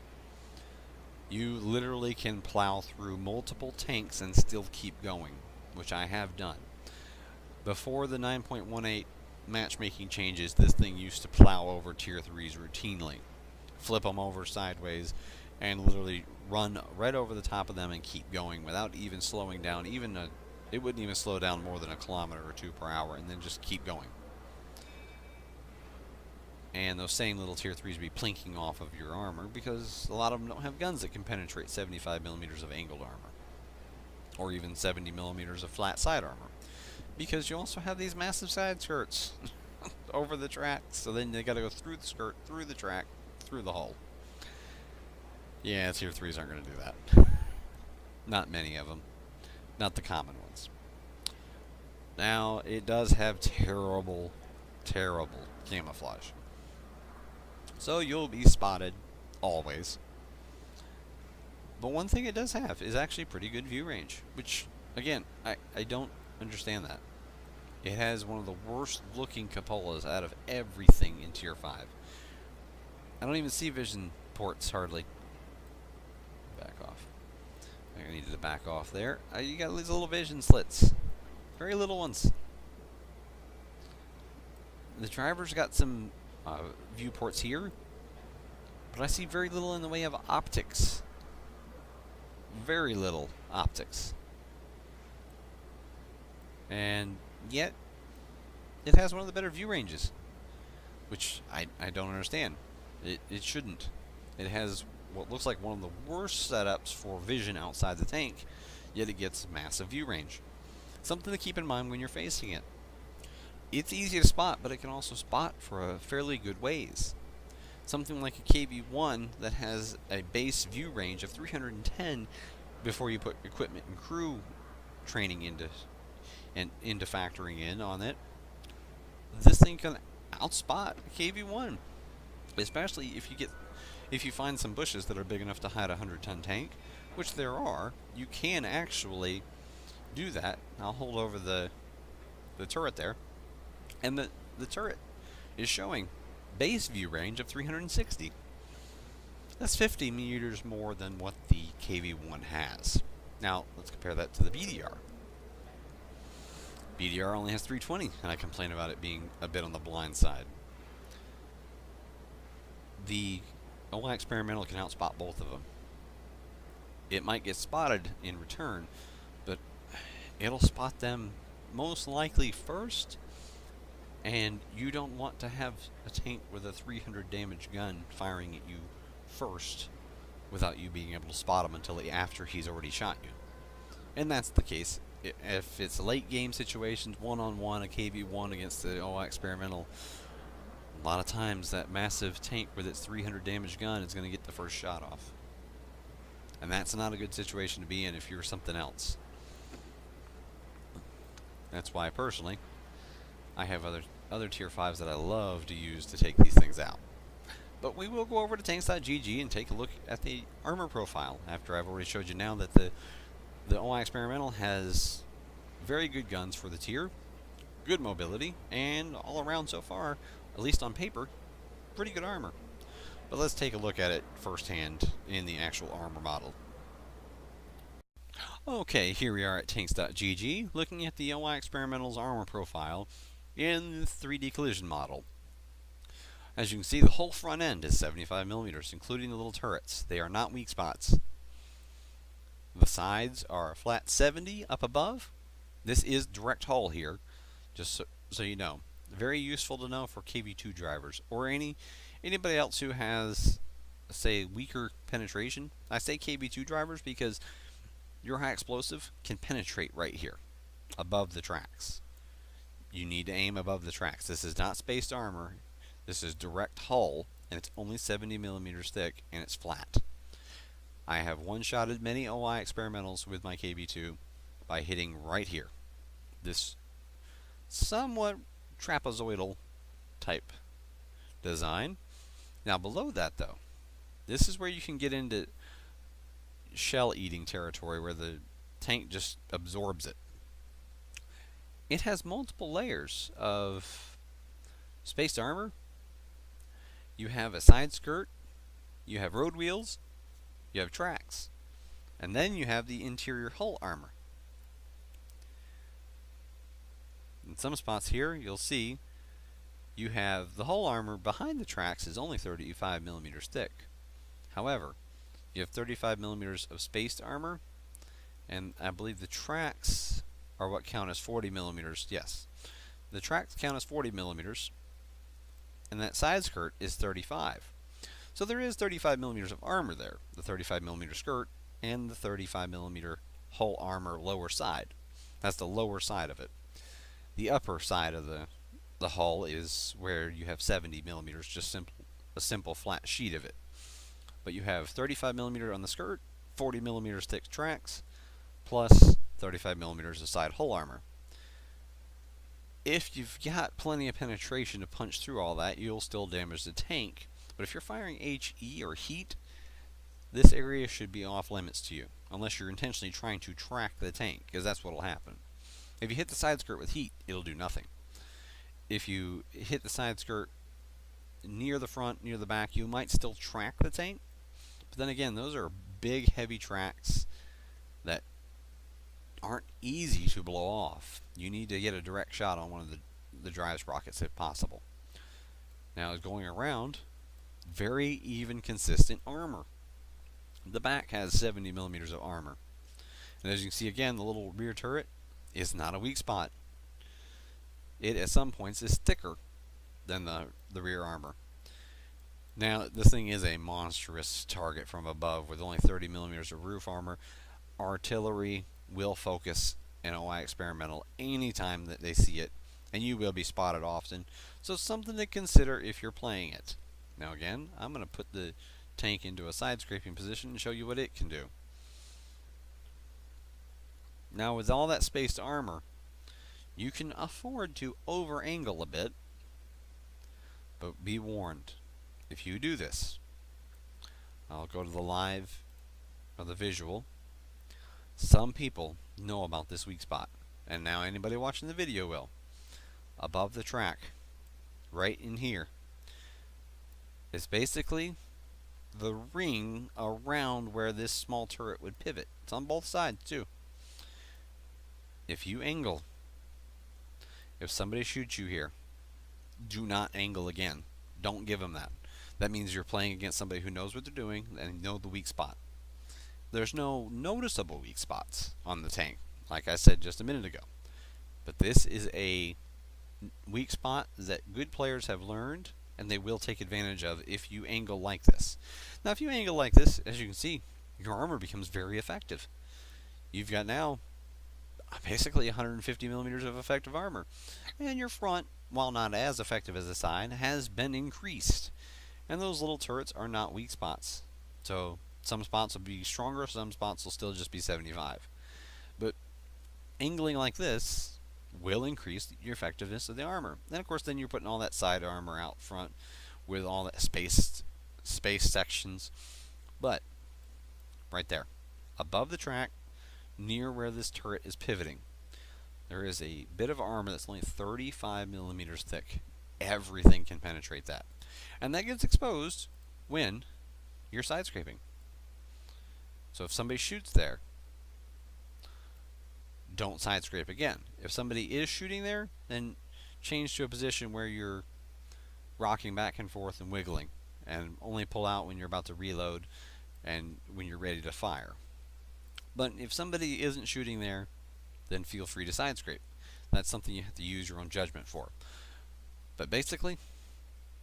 You literally can plow through multiple tanks and still keep going, which I have done. Before the 9.18 matchmaking changes, this thing used to plow over tier 3s routinely, flip them over sideways, and literally run right over the top of them and keep going without even slowing down. It wouldn't even slow down more than a kilometer or two per hour, and then just keep going. And those same little tier 3s be plinking off of your armor because a lot of them don't have guns that can penetrate 75 millimeters of angled armor, or even 70 millimeters of flat side armor, because you also have these massive side skirts over the track, so then they gotta go through the skirt, through the track, through the hull. Yeah, tier 3s aren't gonna do that. Not many of them. Not the common ones. Now, it does have terrible, terrible camouflage. So you'll be spotted always. But one thing it does have is actually pretty good view range, which, again, I don't understand that. It has one of the worst looking cupolas out of everything in Tier 5. I don't even see vision ports hardly. Back off. I needed to back off there. You got these little vision slits. Very little ones. The driver's got some viewports here, but I see very little in the way of optics. Very little optics. And yet, it has one of the better view ranges, which I don't understand. It shouldn't. It has what looks like one of the worst setups for vision outside the tank, yet it gets massive view range. Something to keep in mind when you're facing it. It's easy to spot, but it can also spot for a fairly good ways. Something like a KV-1 that has a base view range of 310 before you put equipment and crew training into factoring in on it. This thing can outspot a KV-1, especially if you find some bushes that are big enough to hide a 100-ton tank, which there are. You can actually do that. I'll hold over the turret there. And the turret is showing base view range of 360. That's 50 meters more than what the KV-1 has. Now, let's compare that to the BDR. BDR only has 320, and I complain about it being a bit on the blind side. The OI Experimental can outspot both of them. It might get spotted in return, but it'll spot them most likely first. And you don't want to have a tank with a 300 damage gun firing at you first without you being able to spot him until after he's already shot you. And that's the case. If it's late game situations, one-on-one, a KV-1 against the OI Experimental, a lot of times that massive tank with its 300 damage gun is going to get the first shot off. And that's not a good situation to be in if you're something else. That's why, personally, I have other tier 5s that I love to use to take these things out. But we will go over to tanks.gg and take a look at the armor profile after I've already showed you now that the OI Experimental has very good guns for the tier, good mobility, and all around so far, at least on paper, pretty good armor. But let's take a look at it firsthand in the actual armor model. Okay, here we are at tanks.gg, looking at the OI Experimental's armor profile in the 3D collision model. As you can see, the whole front end is 75 millimeters, including the little turrets. They are not weak spots. The sides are a flat 70 up above. This is direct hull here, just so you know. Very useful to know for KV2 drivers or anybody else who has, say, weaker penetration. I say KV2 drivers because your high explosive can penetrate right here, above the tracks. You need to aim above the tracks. This is not spaced armor. This is direct hull, and it's only 70 millimeters thick, and it's flat. I have one-shotted many OI Experimentals with my KV2 by hitting right here. This somewhat trapezoidal type design. Now below that, though, this is where you can get into shell-eating territory where the tank just absorbs it. It has multiple layers of spaced armor. You have a side skirt, you have road wheels, you have tracks, and then you have the interior hull armor. In some spots here, you'll see you have the hull armor behind the tracks is only 35 millimeters thick. However, you have 35 millimeters of spaced armor, and I believe the tracks are what count as 40 millimeters. Yes, the tracks count as 40 millimeters, and that side skirt is 35. So there is 35 millimeters of armor there, the 35 millimeter skirt and the 35 millimeter hull armor lower side. That's the lower side of it. The upper side of the hull is where you have 70 millimeters, just a simple flat sheet of it. But you have 35 millimeter on the skirt, 40 millimeters thick tracks, plus 35 millimeters of side hull armor. If you've got plenty of penetration to punch through all that, you'll still damage the tank. But if you're firing HE or heat, this area should be off limits to you, unless you're intentionally trying to track the tank, because that's what will happen. If you hit the side skirt with heat, it'll do nothing. If you hit the side skirt near the front, near the back, you might still track the tank. But then again, those are big, heavy tracks that aren't easy to blow off. You need to get a direct shot on one of the drive sprockets if possible. Now, going around, very even, consistent armor. The back has 70 millimeters of armor. And as you can see again, the little rear turret is not a weak spot. It, at some points, is thicker than the rear armor. Now, this thing is a monstrous target from above with only 30 millimeters of roof armor. Artillery will focus an OI experimental anytime that they see it, and you will be spotted often. So something to consider if you're playing it. Now again, I'm going to put the tank into a side scraping position and show you what it can do. Now with all that spaced armor, you can afford to over angle a bit, but be warned, if you do this, I'll go to the live or the visual. Some people know about this weak spot, and now anybody watching the video will. Above the track, right in here, is basically the ring around where this small turret would pivot. It's on both sides too. If you angle, if somebody shoots you here, do not angle again. Don't give them that. That means you're playing against somebody who knows what they're doing and know the weak spot. There's no noticeable weak spots on the tank, like I said just a minute ago. But this is a weak spot that good players have learned, and they will take advantage of if you angle like this. Now, if you angle like this, as you can see, your armor becomes very effective. You've got now basically 150 millimeters of effective armor. And your front, while not as effective as the side, has been increased. And those little turrets are not weak spots. So some spots will be stronger, some spots will still just be 75. But angling like this will increase your effectiveness of the armor. And of course then you're putting all that side armor out front with all that space sections. But right there, above the track, near where this turret is pivoting, there is a bit of armor that's only 35 millimeters thick. Everything can penetrate that. And that gets exposed when you're side scraping. So if somebody shoots there, don't side scrape again. If somebody is shooting there, then change to a position where you're rocking back and forth and wiggling, and only pull out when you're about to reload and when you're ready to fire. But if somebody isn't shooting there, then feel free to side scrape. That's something you have to use your own judgment for. But basically,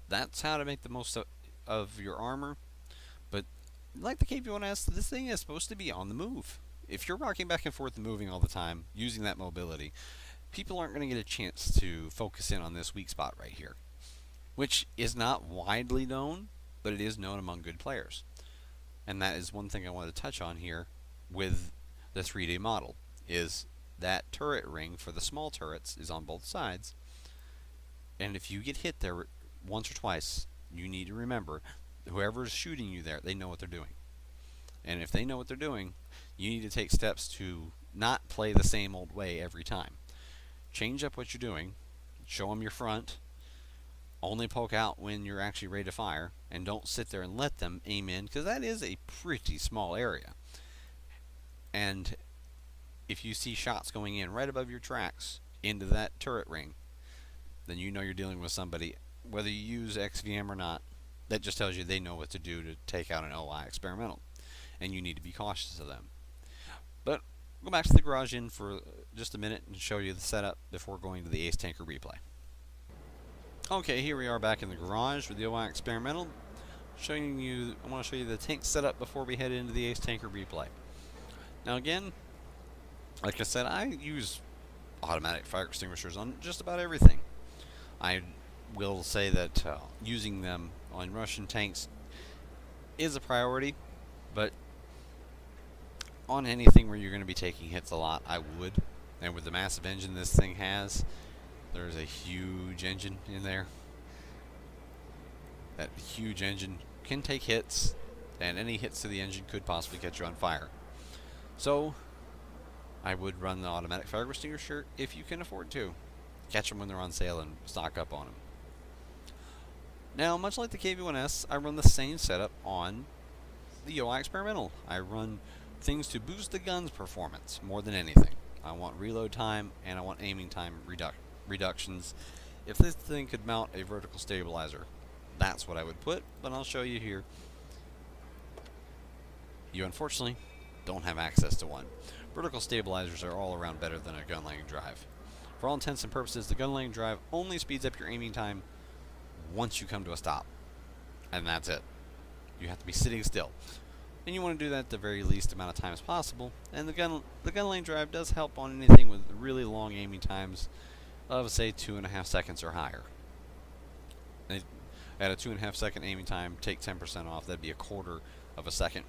that's how to make the most of your armor. But like the KV-1S, this thing is supposed to be on the move. If you're rocking back and forth and moving all the time, using that mobility, people aren't going to get a chance to focus in on this weak spot right here, which is not widely known, but it is known among good players. And that is one thing I wanted to touch on here with the 3D model, is that turret ring for the small turrets is on both sides. And if you get hit there once or twice, you need to remember, whoever's shooting you there, they know what they're doing. And if they know what they're doing, you need to take steps to not play the same old way every time. Change up what you're doing, show them your front, Only poke out when you're actually ready to fire, and don't sit there and let them aim in, because that is a pretty small area. And if you see shots going in right above your tracks into that turret ring, then you know you're dealing with somebody, whether you use XVM or not. That just tells you they know what to do to take out an OI experimental, and you need to be cautious of them. But we'll go back to the garage inn for just a minute and show you the setup before going to the Ace Tanker replay. Okay, here we are back in the garage with the OI experimental. I want to show you the tank setup before we head into the Ace Tanker replay. Now again, like I said, I use automatic fire extinguishers on just about everything. I will say that using them on Russian tanks is a priority, but on anything where you're going to be taking hits a lot, I would. And with the massive engine this thing has, there's a huge engine in there. That huge engine can take hits, and any hits to the engine could possibly catch you on fire. So I would run the automatic fire extinguisher if you can afford to. Catch them when they're on sale and stock up on them. Now, much like the KV-1S, I run the same setup on the OI experimental. I run things to boost the gun's performance more than anything. I want reload time and I want aiming time reductions. If this thing could mount a vertical stabilizer, that's what I would put, but I'll show you here. You unfortunately don't have access to one. Vertical stabilizers are all around better than a gun laying drive. For all intents and purposes, the gun laying drive only speeds up your aiming time once you come to a stop, and that's it. You have to be sitting still, and you want to do that the very least amount of time as possible. And the gun laying drive does help on anything with really long aiming times of, say, 2.5 seconds or higher. And at a 2.5 second aiming time, take 10% off. That'd be a quarter of a second,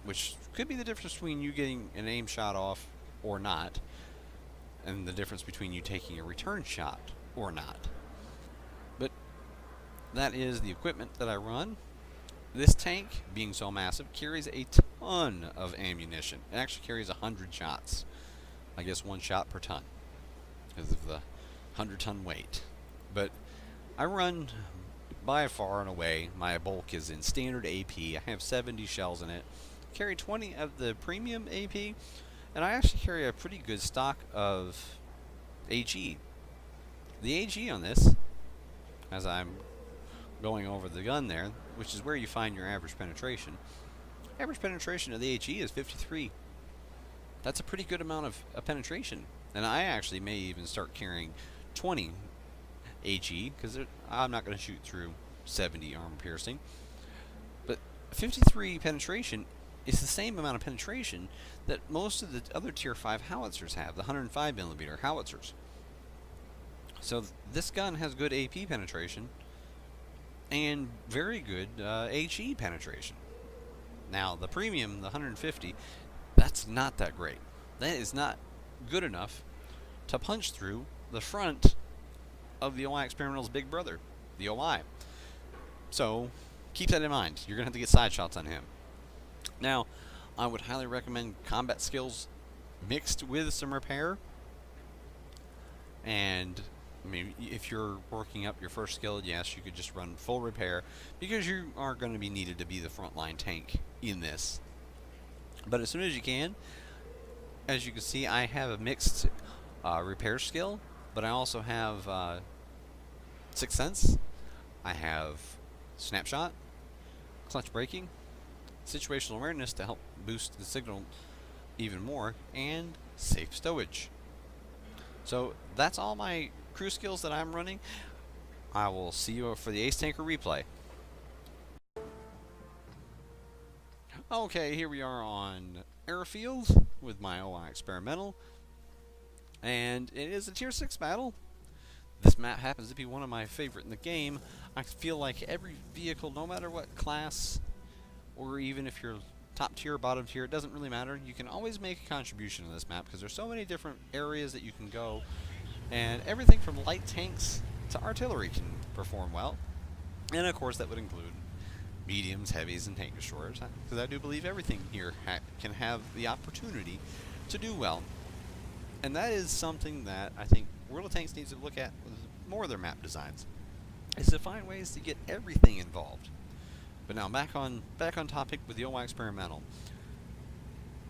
which could be the difference between you getting an aim shot off or not, and the difference between you taking a return shot or not. But that is the equipment that I run. This tank, being so massive, carries a ton of ammunition. It actually carries 100 shots. I guess 1 shot per ton because of the 100-ton weight. But I run, by far and away, my bulk is in standard AP. I have 70 shells in it. Carry 20 of the premium AP, and I actually carry a pretty good stock of AG. The AG on this, as I'm going over the gun there, which is where you find your average penetration. Average penetration of the AG is 53. That's a pretty good amount of penetration. And I actually may even start carrying 20 AG, because I'm not going to shoot through 70 armor piercing. But 53 penetration is the same amount of penetration that most of the other tier 5 howitzers have, the 105mm howitzers. So this gun has good AP penetration and very good HE penetration. Now the premium, the 150, that's not that great. That is not good enough to punch through the front of the OI Experimental's big brother, the OI. So keep that in mind. You're going to have to get side shots on him. Now, I would highly recommend combat skills mixed with some repair. And I mean, if you're working up your first skill, yes, you could just run full repair, because you are going to be needed to be the frontline tank in this. But as soon as you can, as you can see, I have a mixed repair skill, but I also have Sixth Sense. I have Snapshot, Clutch Braking, Situational Awareness to help boost the signal even more, and Safe Stowage. So that's all my crew skills that I'm running. I will see you for the Ace Tanker replay. Okay, here we are on Airfield with my OI Experimental, and it is a Tier 6 battle. This map happens to be one of my favorite in the game. I feel like every vehicle, no matter what class, or even if you're top tier, bottom tier, it doesn't really matter. You can always make a contribution on this map because there's so many different areas that you can go, and everything from light tanks to artillery can perform well. And of course that would include mediums, heavies, and tank destroyers, because I do believe everything here can have the opportunity to do well. And that is something that I think World of Tanks needs to look at with more of their map designs. is to find ways to get everything involved. But now back on topic with the OY experimental.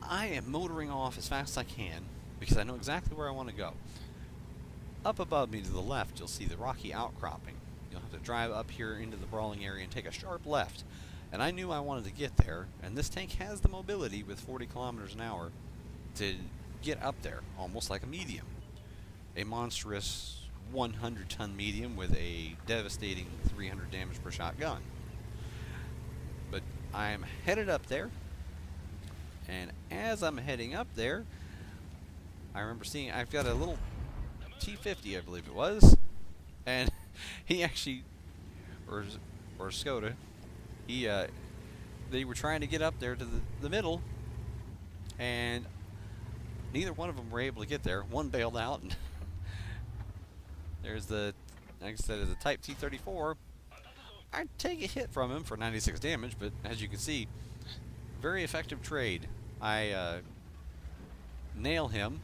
I am motoring off as fast as I can because I know exactly where I want to go. Up above me to the left, you'll see the rocky outcropping. You'll have to drive up here into the brawling area and take a sharp left. And I knew I wanted to get there, and this tank has the mobility with 40 kilometers an hour to get up there, almost like a medium. A monstrous 100-ton medium with a devastating 300 damage per shot gun. But I'm headed up there, and as I'm heading up there, I remember seeing I've got a little T50, I believe it was, and he actually, or Skoda, they were trying to get up there to the middle, and neither one of them were able to get there. One bailed out, and there's the, like I said, the Type T34. I'd take a hit from him for 96 damage, but as you can see, very effective trade. I nail him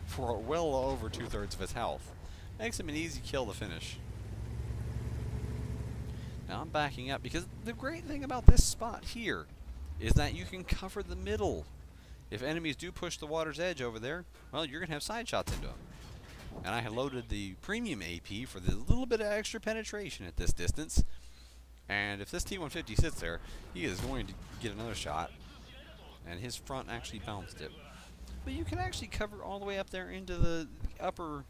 for well over 2/3 of his health. Makes him an easy kill to finish. Now I'm backing up because the great thing about this spot here is that you can cover the middle. If enemies do push the water's edge over there, well, you're going to have side shots into them. And I had loaded the premium AP for the little bit of extra penetration at this distance. And if this T-150 sits there, he is going to get another shot. And his front actually bounced it. But you can actually cover all the way up there into the upper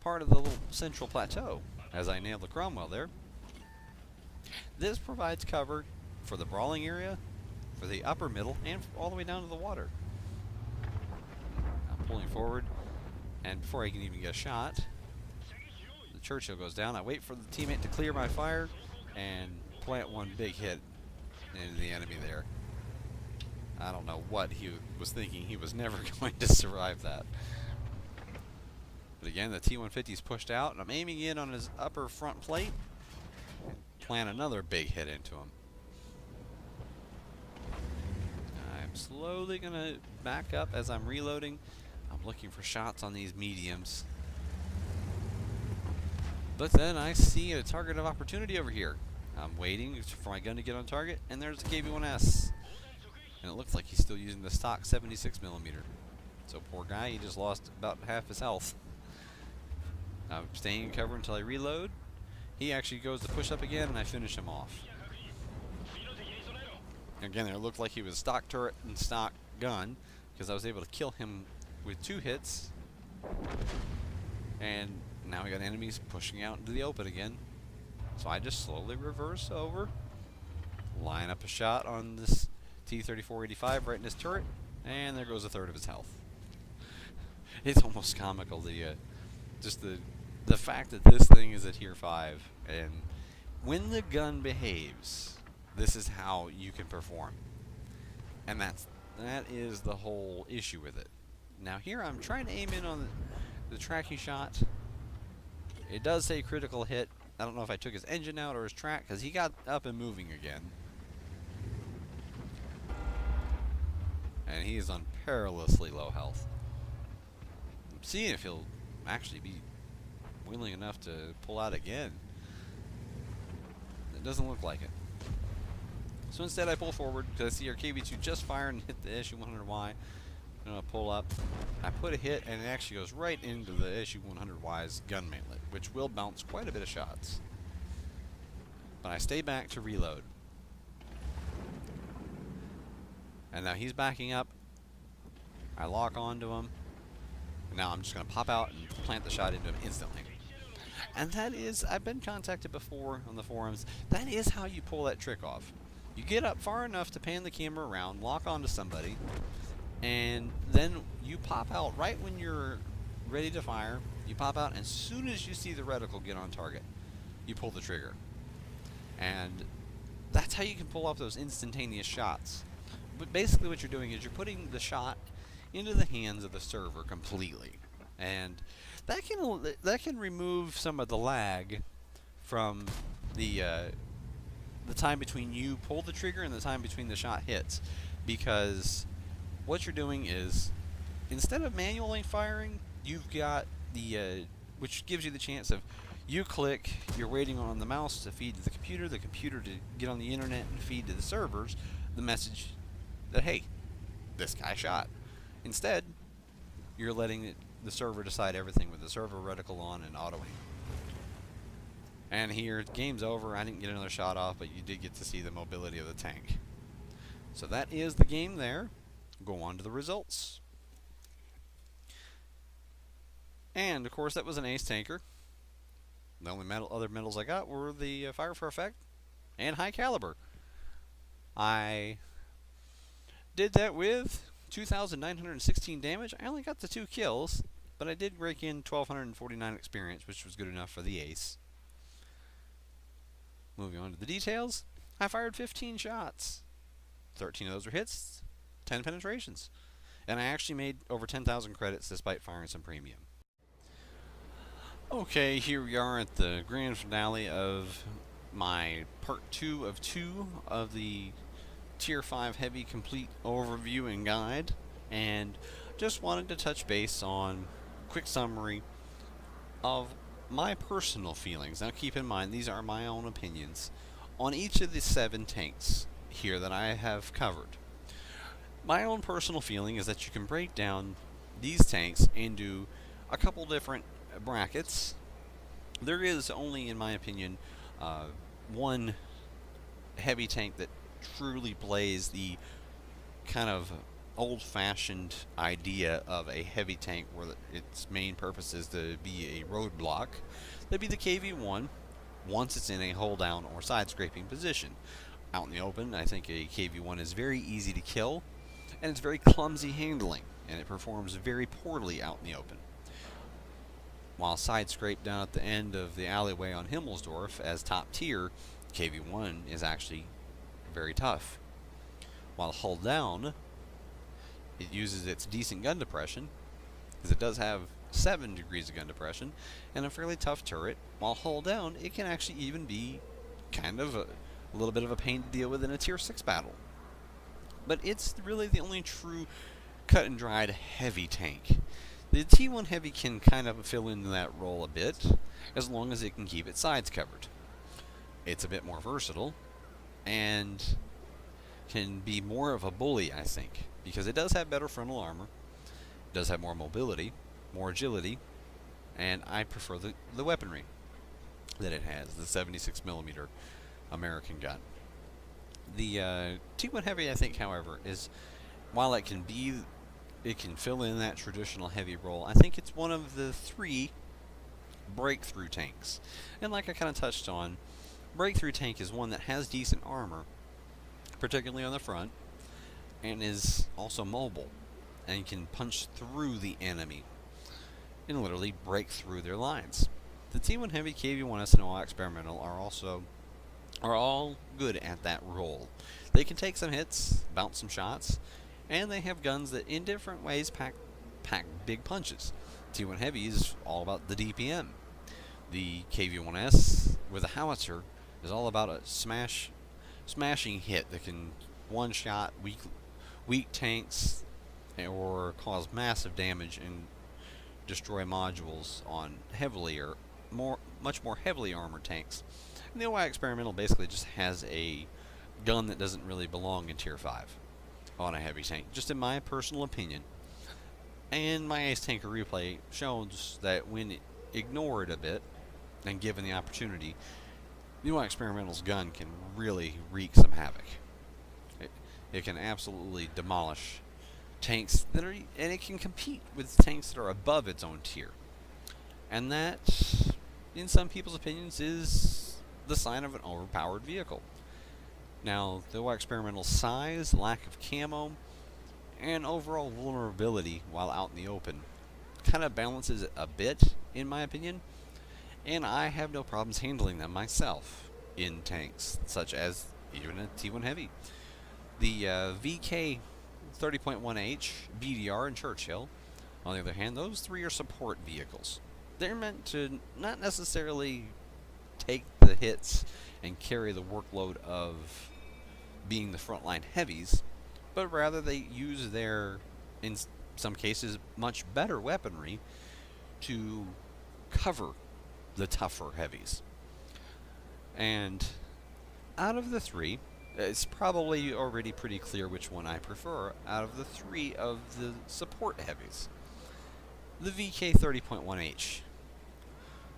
part of the little central plateau, as I nailed the Cromwell there. This provides cover for the brawling area, for the upper middle, and all the way down to the water. I'm pulling forward, and before I can even get a shot, the Churchill goes down. I wait for the teammate to clear my fire, and plant one big hit into the enemy there. I don't know what he was thinking. He was never going to survive that. But again, the T-150's pushed out, and I'm aiming in on his upper front plate and plant another big hit into him. I'm slowly going to back up as I'm reloading. I'm looking for shots on these mediums. But then I see a target of opportunity over here. I'm waiting for my gun to get on target, and there's the KV-1S. And it looks like he's still using the stock 76mm. So poor guy, he just lost about half his health. I'm staying in cover until I reload. He actually goes to push up again, and I finish him off. Again, it looked like he was stock turret and stock gun, because I was able to kill him with 2 hits. And now we got enemies pushing out into the open again. So I just slowly reverse over, line up a shot on this T-3485 right in his turret, and there goes 1/3 of his health. It's almost comical, just the fact that this thing is at Tier 5, and when the gun behaves, this is how you can perform. And that is the whole issue with it. Now here I'm trying to aim in on the tracking shot. It does say critical hit. I don't know if I took his engine out or his track, because he got up and moving again. And he is on perilously low health. I'm seeing if he'll actually be willing enough to pull out again. It doesn't look like it. So instead I pull forward, because I see our KV-2 just fired and hit the SU-100Y. I'm going to pull up. I put a hit, and it actually goes right into the SU-100Y's gun mantlet, which will bounce quite a bit of shots. But I stay back to reload. And now he's backing up. I lock onto him. Now I'm just going to pop out and plant the shot into him instantly. And that is, I've been contacted before on the forums, that is how you pull that trick off. You get up far enough to pan the camera around, lock onto somebody, and then you pop out right when you're ready to fire. You pop out, and as soon as you see the reticle get on target, you pull the trigger. And that's how you can pull off those instantaneous shots. But basically what you're doing is you're putting the shot into the hands of the server completely. And that can remove some of the lag from the time between you pull the trigger and the time between the shot hits. Because what you're doing is, instead of manually firing, you've got the which gives you the chance of, You click, you're waiting on the mouse to feed to the computer to get on the internet and feed to the servers the message that, hey, this guy shot. Instead, you're letting the server decide everything with the server reticle on and auto aim. And here, game's over. I didn't get another shot off, but you did get to see the mobility of the tank. So that is the game there. Go on to the results. And, of course, that was an ace tanker. The only other medals I got were the Fire for Effect and High Caliber. I did that with 2,916 damage. I only got the 2 kills, but I did rake in 1,249 experience, which was good enough for the ace. Moving on to the details, I fired 15 shots. 13 of those were hits, 10 penetrations. And I actually made over 10,000 credits despite firing some premium. Okay, here we are at the grand finale of my part 2 of 2 of the Tier 5 Heavy Complete Overview and Guide, and just wanted to touch base on a quick summary of my personal feelings. Now keep in mind, these are my own opinions on each of the 7 tanks here that I have covered. My own personal feeling is that you can break down these tanks into a couple different brackets. There is only, in my opinion, one heavy tank that truly plays the kind of old-fashioned idea of a heavy tank where its main purpose is to be a roadblock. That'd be the KV-1 once it's in a hold-down or side-scraping position. Out in the open, I think a KV-1 is very easy to kill, and it's very clumsy handling, and it performs very poorly out in the open. While side scrape down at the end of the alleyway on Himmelsdorf as top tier, KV-1 is actually very tough. While hull down, it uses its decent gun depression, because it does have 7 degrees of gun depression, and a fairly tough turret. While hull down, it can actually even be kind of a little bit of a pain to deal with in a tier 6 battle. But it's really the only true cut and dried heavy tank. The T1 Heavy can kind of fill in that role a bit, as long as it can keep its sides covered. It's a bit more versatile, and can be more of a bully, I think, because it does have better frontal armor, it does have more mobility, more agility, and I prefer the weaponry that it has, the 76mm American gun. The T1 Heavy, I think, however, is, while it can fill in that traditional heavy role, I think it's one of the 3 breakthrough tanks. And like I kind of touched on, breakthrough tank is one that has decent armor, particularly on the front, and is also mobile, and can punch through the enemy and literally break through their lines. The T1 Heavy, KV-1 SNOI Experimental are all good at that role. They can take some hits, bounce some shots, and they have guns that in different ways pack big punches. T1 Heavy is all about the DPM. The KV-1S with a howitzer is all about a smashing hit that can one-shot weak tanks or cause massive damage and destroy modules on much more heavily armored tanks. And the OI Experimental basically just has a gun that doesn't really belong in Tier 5 on a heavy tank, just in my personal opinion. And my Ace Tanker replay shows that when ignored a bit and given the opportunity, the OI Experimental's gun can really wreak some havoc. It can absolutely demolish tanks that are, and it can compete with tanks that are above its own tier. And that, in some people's opinions, is the sign of an overpowered vehicle. Now, the OI Experimental size, lack of camo, and overall vulnerability while out in the open kind of balances it a bit, in my opinion, and I have no problems handling them myself in tanks, such as even a T1 Heavy. The VK 30.1H, BDR, and Churchill, on the other hand, those 3 are support vehicles. They're meant to not necessarily take the hits and carry the workload of being the frontline heavies, but rather they use their, in some cases, much better weaponry to cover the tougher heavies. And out of the three, it's probably already pretty clear which one I prefer out of the three of the support heavies. The VK 30.1H.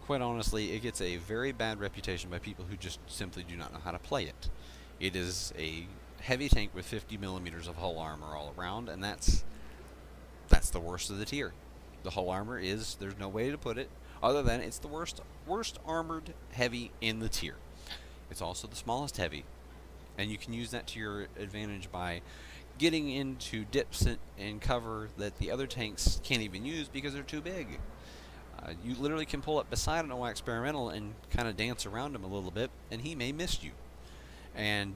Quite honestly, it gets a very bad reputation by people who just simply do not know how to play it. It is a heavy tank with 50 millimeters of hull armor all around, and that's the worst of the tier. The hull armor is, there's no way to put it, other than it's the worst armored heavy in the tier. It's also the smallest heavy, and you can use that to your advantage by getting into dips and cover that the other tanks can't even use because they're too big. You literally can pull up beside an OI experimental and kind of dance around him a little bit, and he may miss you. And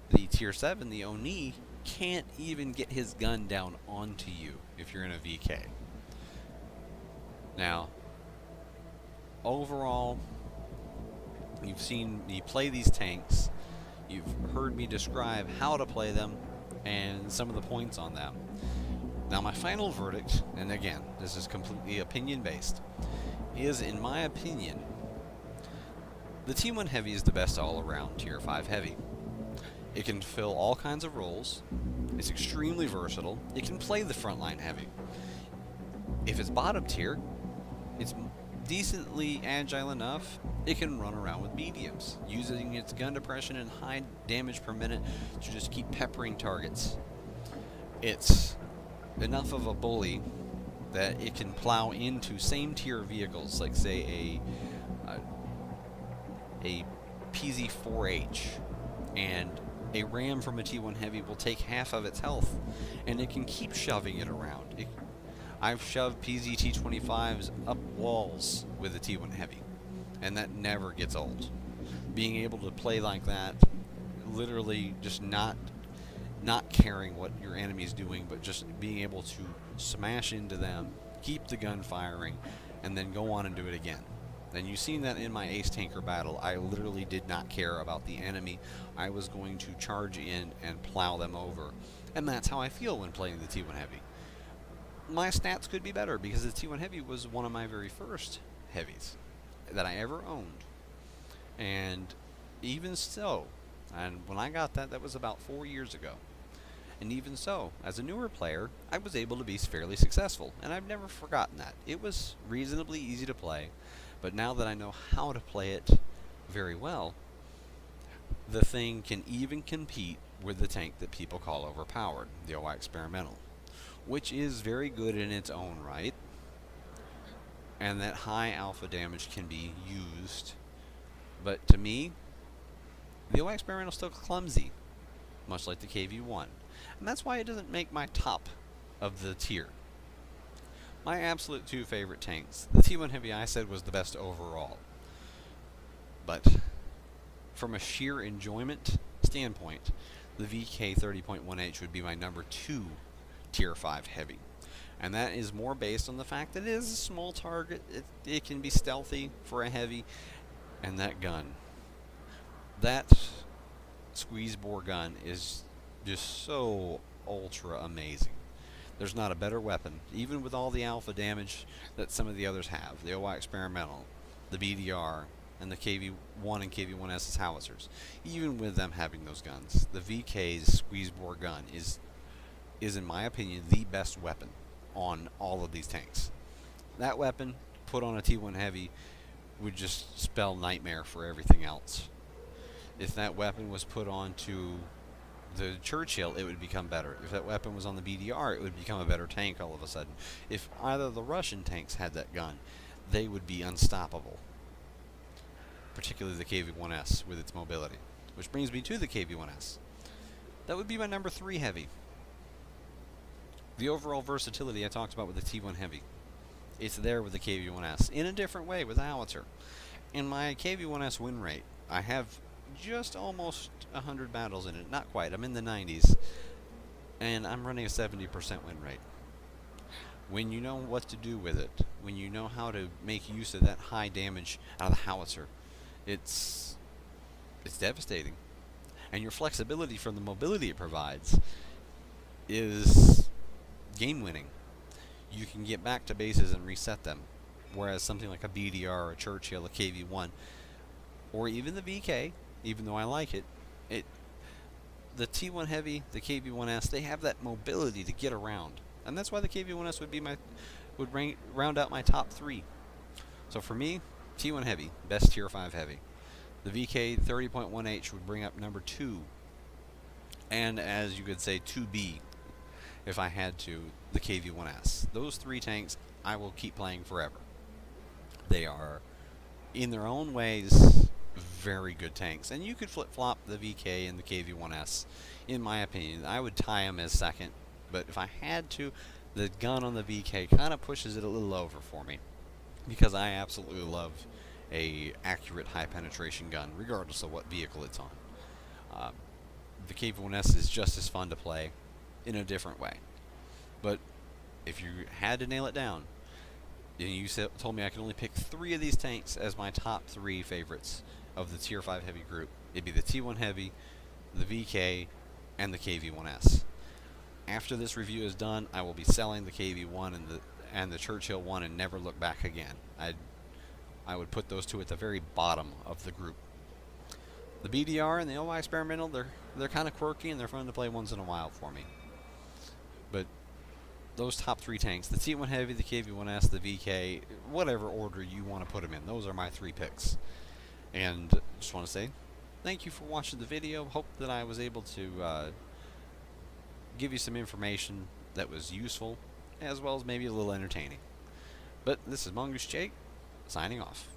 the tier 7, the Oni, can't even get his gun down onto you if you're in a VK. Now, overall, you've seen me play these tanks, you've heard me describe how to play them, and some of the points on them. Now my final verdict, and again, this is completely opinion-based, is, in my opinion, the T1 Heavy is the best all-around Tier 5 Heavy. It can fill all kinds of roles, it's extremely versatile, it can play the frontline heavy. If it's bottom tier, it's decently agile enough, it can run around with mediums, using its gun depression and high damage per minute to just keep peppering targets. It's enough of a bully that it can plow into same tier vehicles, like say a PZ-4H, and a Ram from a T1 Heavy will take half of its health, and it can keep shoving it around. I've shoved PZ-T25s up walls with a T1 Heavy, and that never gets old. Being able to play like that, literally just not caring what your enemy's doing, but just being able to smash into them, keep the gun firing, and then go on and do it again. And you've seen that in my Ace Tanker battle. I literally did not care about the enemy. I was going to charge in and plow them over. And that's how I feel when playing the T1 Heavy. My stats could be better because the T1 Heavy was one of my very first heavies that I ever owned. And even so, and when I got that, that was about 4 years ago. And even so, as a newer player, I was able to be fairly successful, and I've never forgotten that. It was reasonably easy to play, but now that I know how to play it very well, the thing can even compete with the tank that people call overpowered, the OI Experimental, which is very good in its own right, and that high alpha damage can be used. But to me, the OI Experimental is still clumsy, much like the KV-1, and that's why it doesn't make my top of the tier. My absolute two favorite tanks, the T1 Heavy I said was the best overall, but from a sheer enjoyment standpoint, the VK 30.1H would be my number 2 Tier 5 Heavy. And that is more based on the fact that it is a small target, it can be stealthy for a heavy, and that gun, that squeeze bore gun is just so ultra amazing. There's not a better weapon, even with all the alpha damage that some of the others have. The OI Experimental, the BDR, and the KV-1 and KV-1S's howitzers. Even with them having those guns, the VK's squeeze bore gun is in my opinion the best weapon on all of these tanks. That weapon put on a T1 Heavy would just spell nightmare for everything else. If that weapon was put onto the Churchill, it would become better. If that weapon was on the BDR, it would become a better tank all of a sudden. If either of the Russian tanks had that gun, they would be unstoppable. Particularly the KV-1S with its mobility. Which brings me to the KV-1S. That would be my number 3 heavy. The overall versatility I talked about with the T1 Heavy. It's there with the KV-1S, in a different way with the howitzer. In my KV-1S win rate, I have just almost 100 battles in it. Not quite, I'm in the 90s. And I'm running a 70% win rate. When you know what to do with it, when you know how to make use of that high damage out of the howitzer, it's devastating. And your flexibility from the mobility it provides is game winning. You can get back to bases and reset them whereas something like a BDR, a Churchill, a KV1, or even the VK, even though I like it, the T1 Heavy, the KV1S, they have that mobility to get around, and that's why the KV1S would round out my top 3. So for me, T1 Heavy, best Tier 5 Heavy. The VK 30.1H would bring up number 2, and as you could say, 2B, if I had to, the KV1S. Those 3 tanks I will keep playing forever. They are, in their own ways, very good tanks, and you could flip-flop the VK and the KV1S. In my opinion, I would tie them as second, but if I had to, the gun on the VK kind of pushes it a little over for me, because I absolutely love a accurate high penetration gun, regardless of what vehicle it's on. The KV1S is just as fun to play in a different way, but if you had to nail it down, and you told me I could only pick 3 of these tanks as my top 3 favorites of the Tier 5 Heavy group, it'd be the T1 Heavy, the VK, and the KV1S. After this review is done, I will be selling the KV1 and the Churchill 1 and never look back again. I would put those 2 at the very bottom of the group. The BDR and the OI Experimental, they're kind of quirky and they're fun to play once in a while for me. But those top 3 tanks, the T1 Heavy, the KV1S, the VK, whatever order you want to put them in, those are my 3 picks. And just want to say thank you for watching the video. Hope that I was able to give you some information that was useful, as well as maybe a little entertaining. But this is Mongoose Jake, signing off.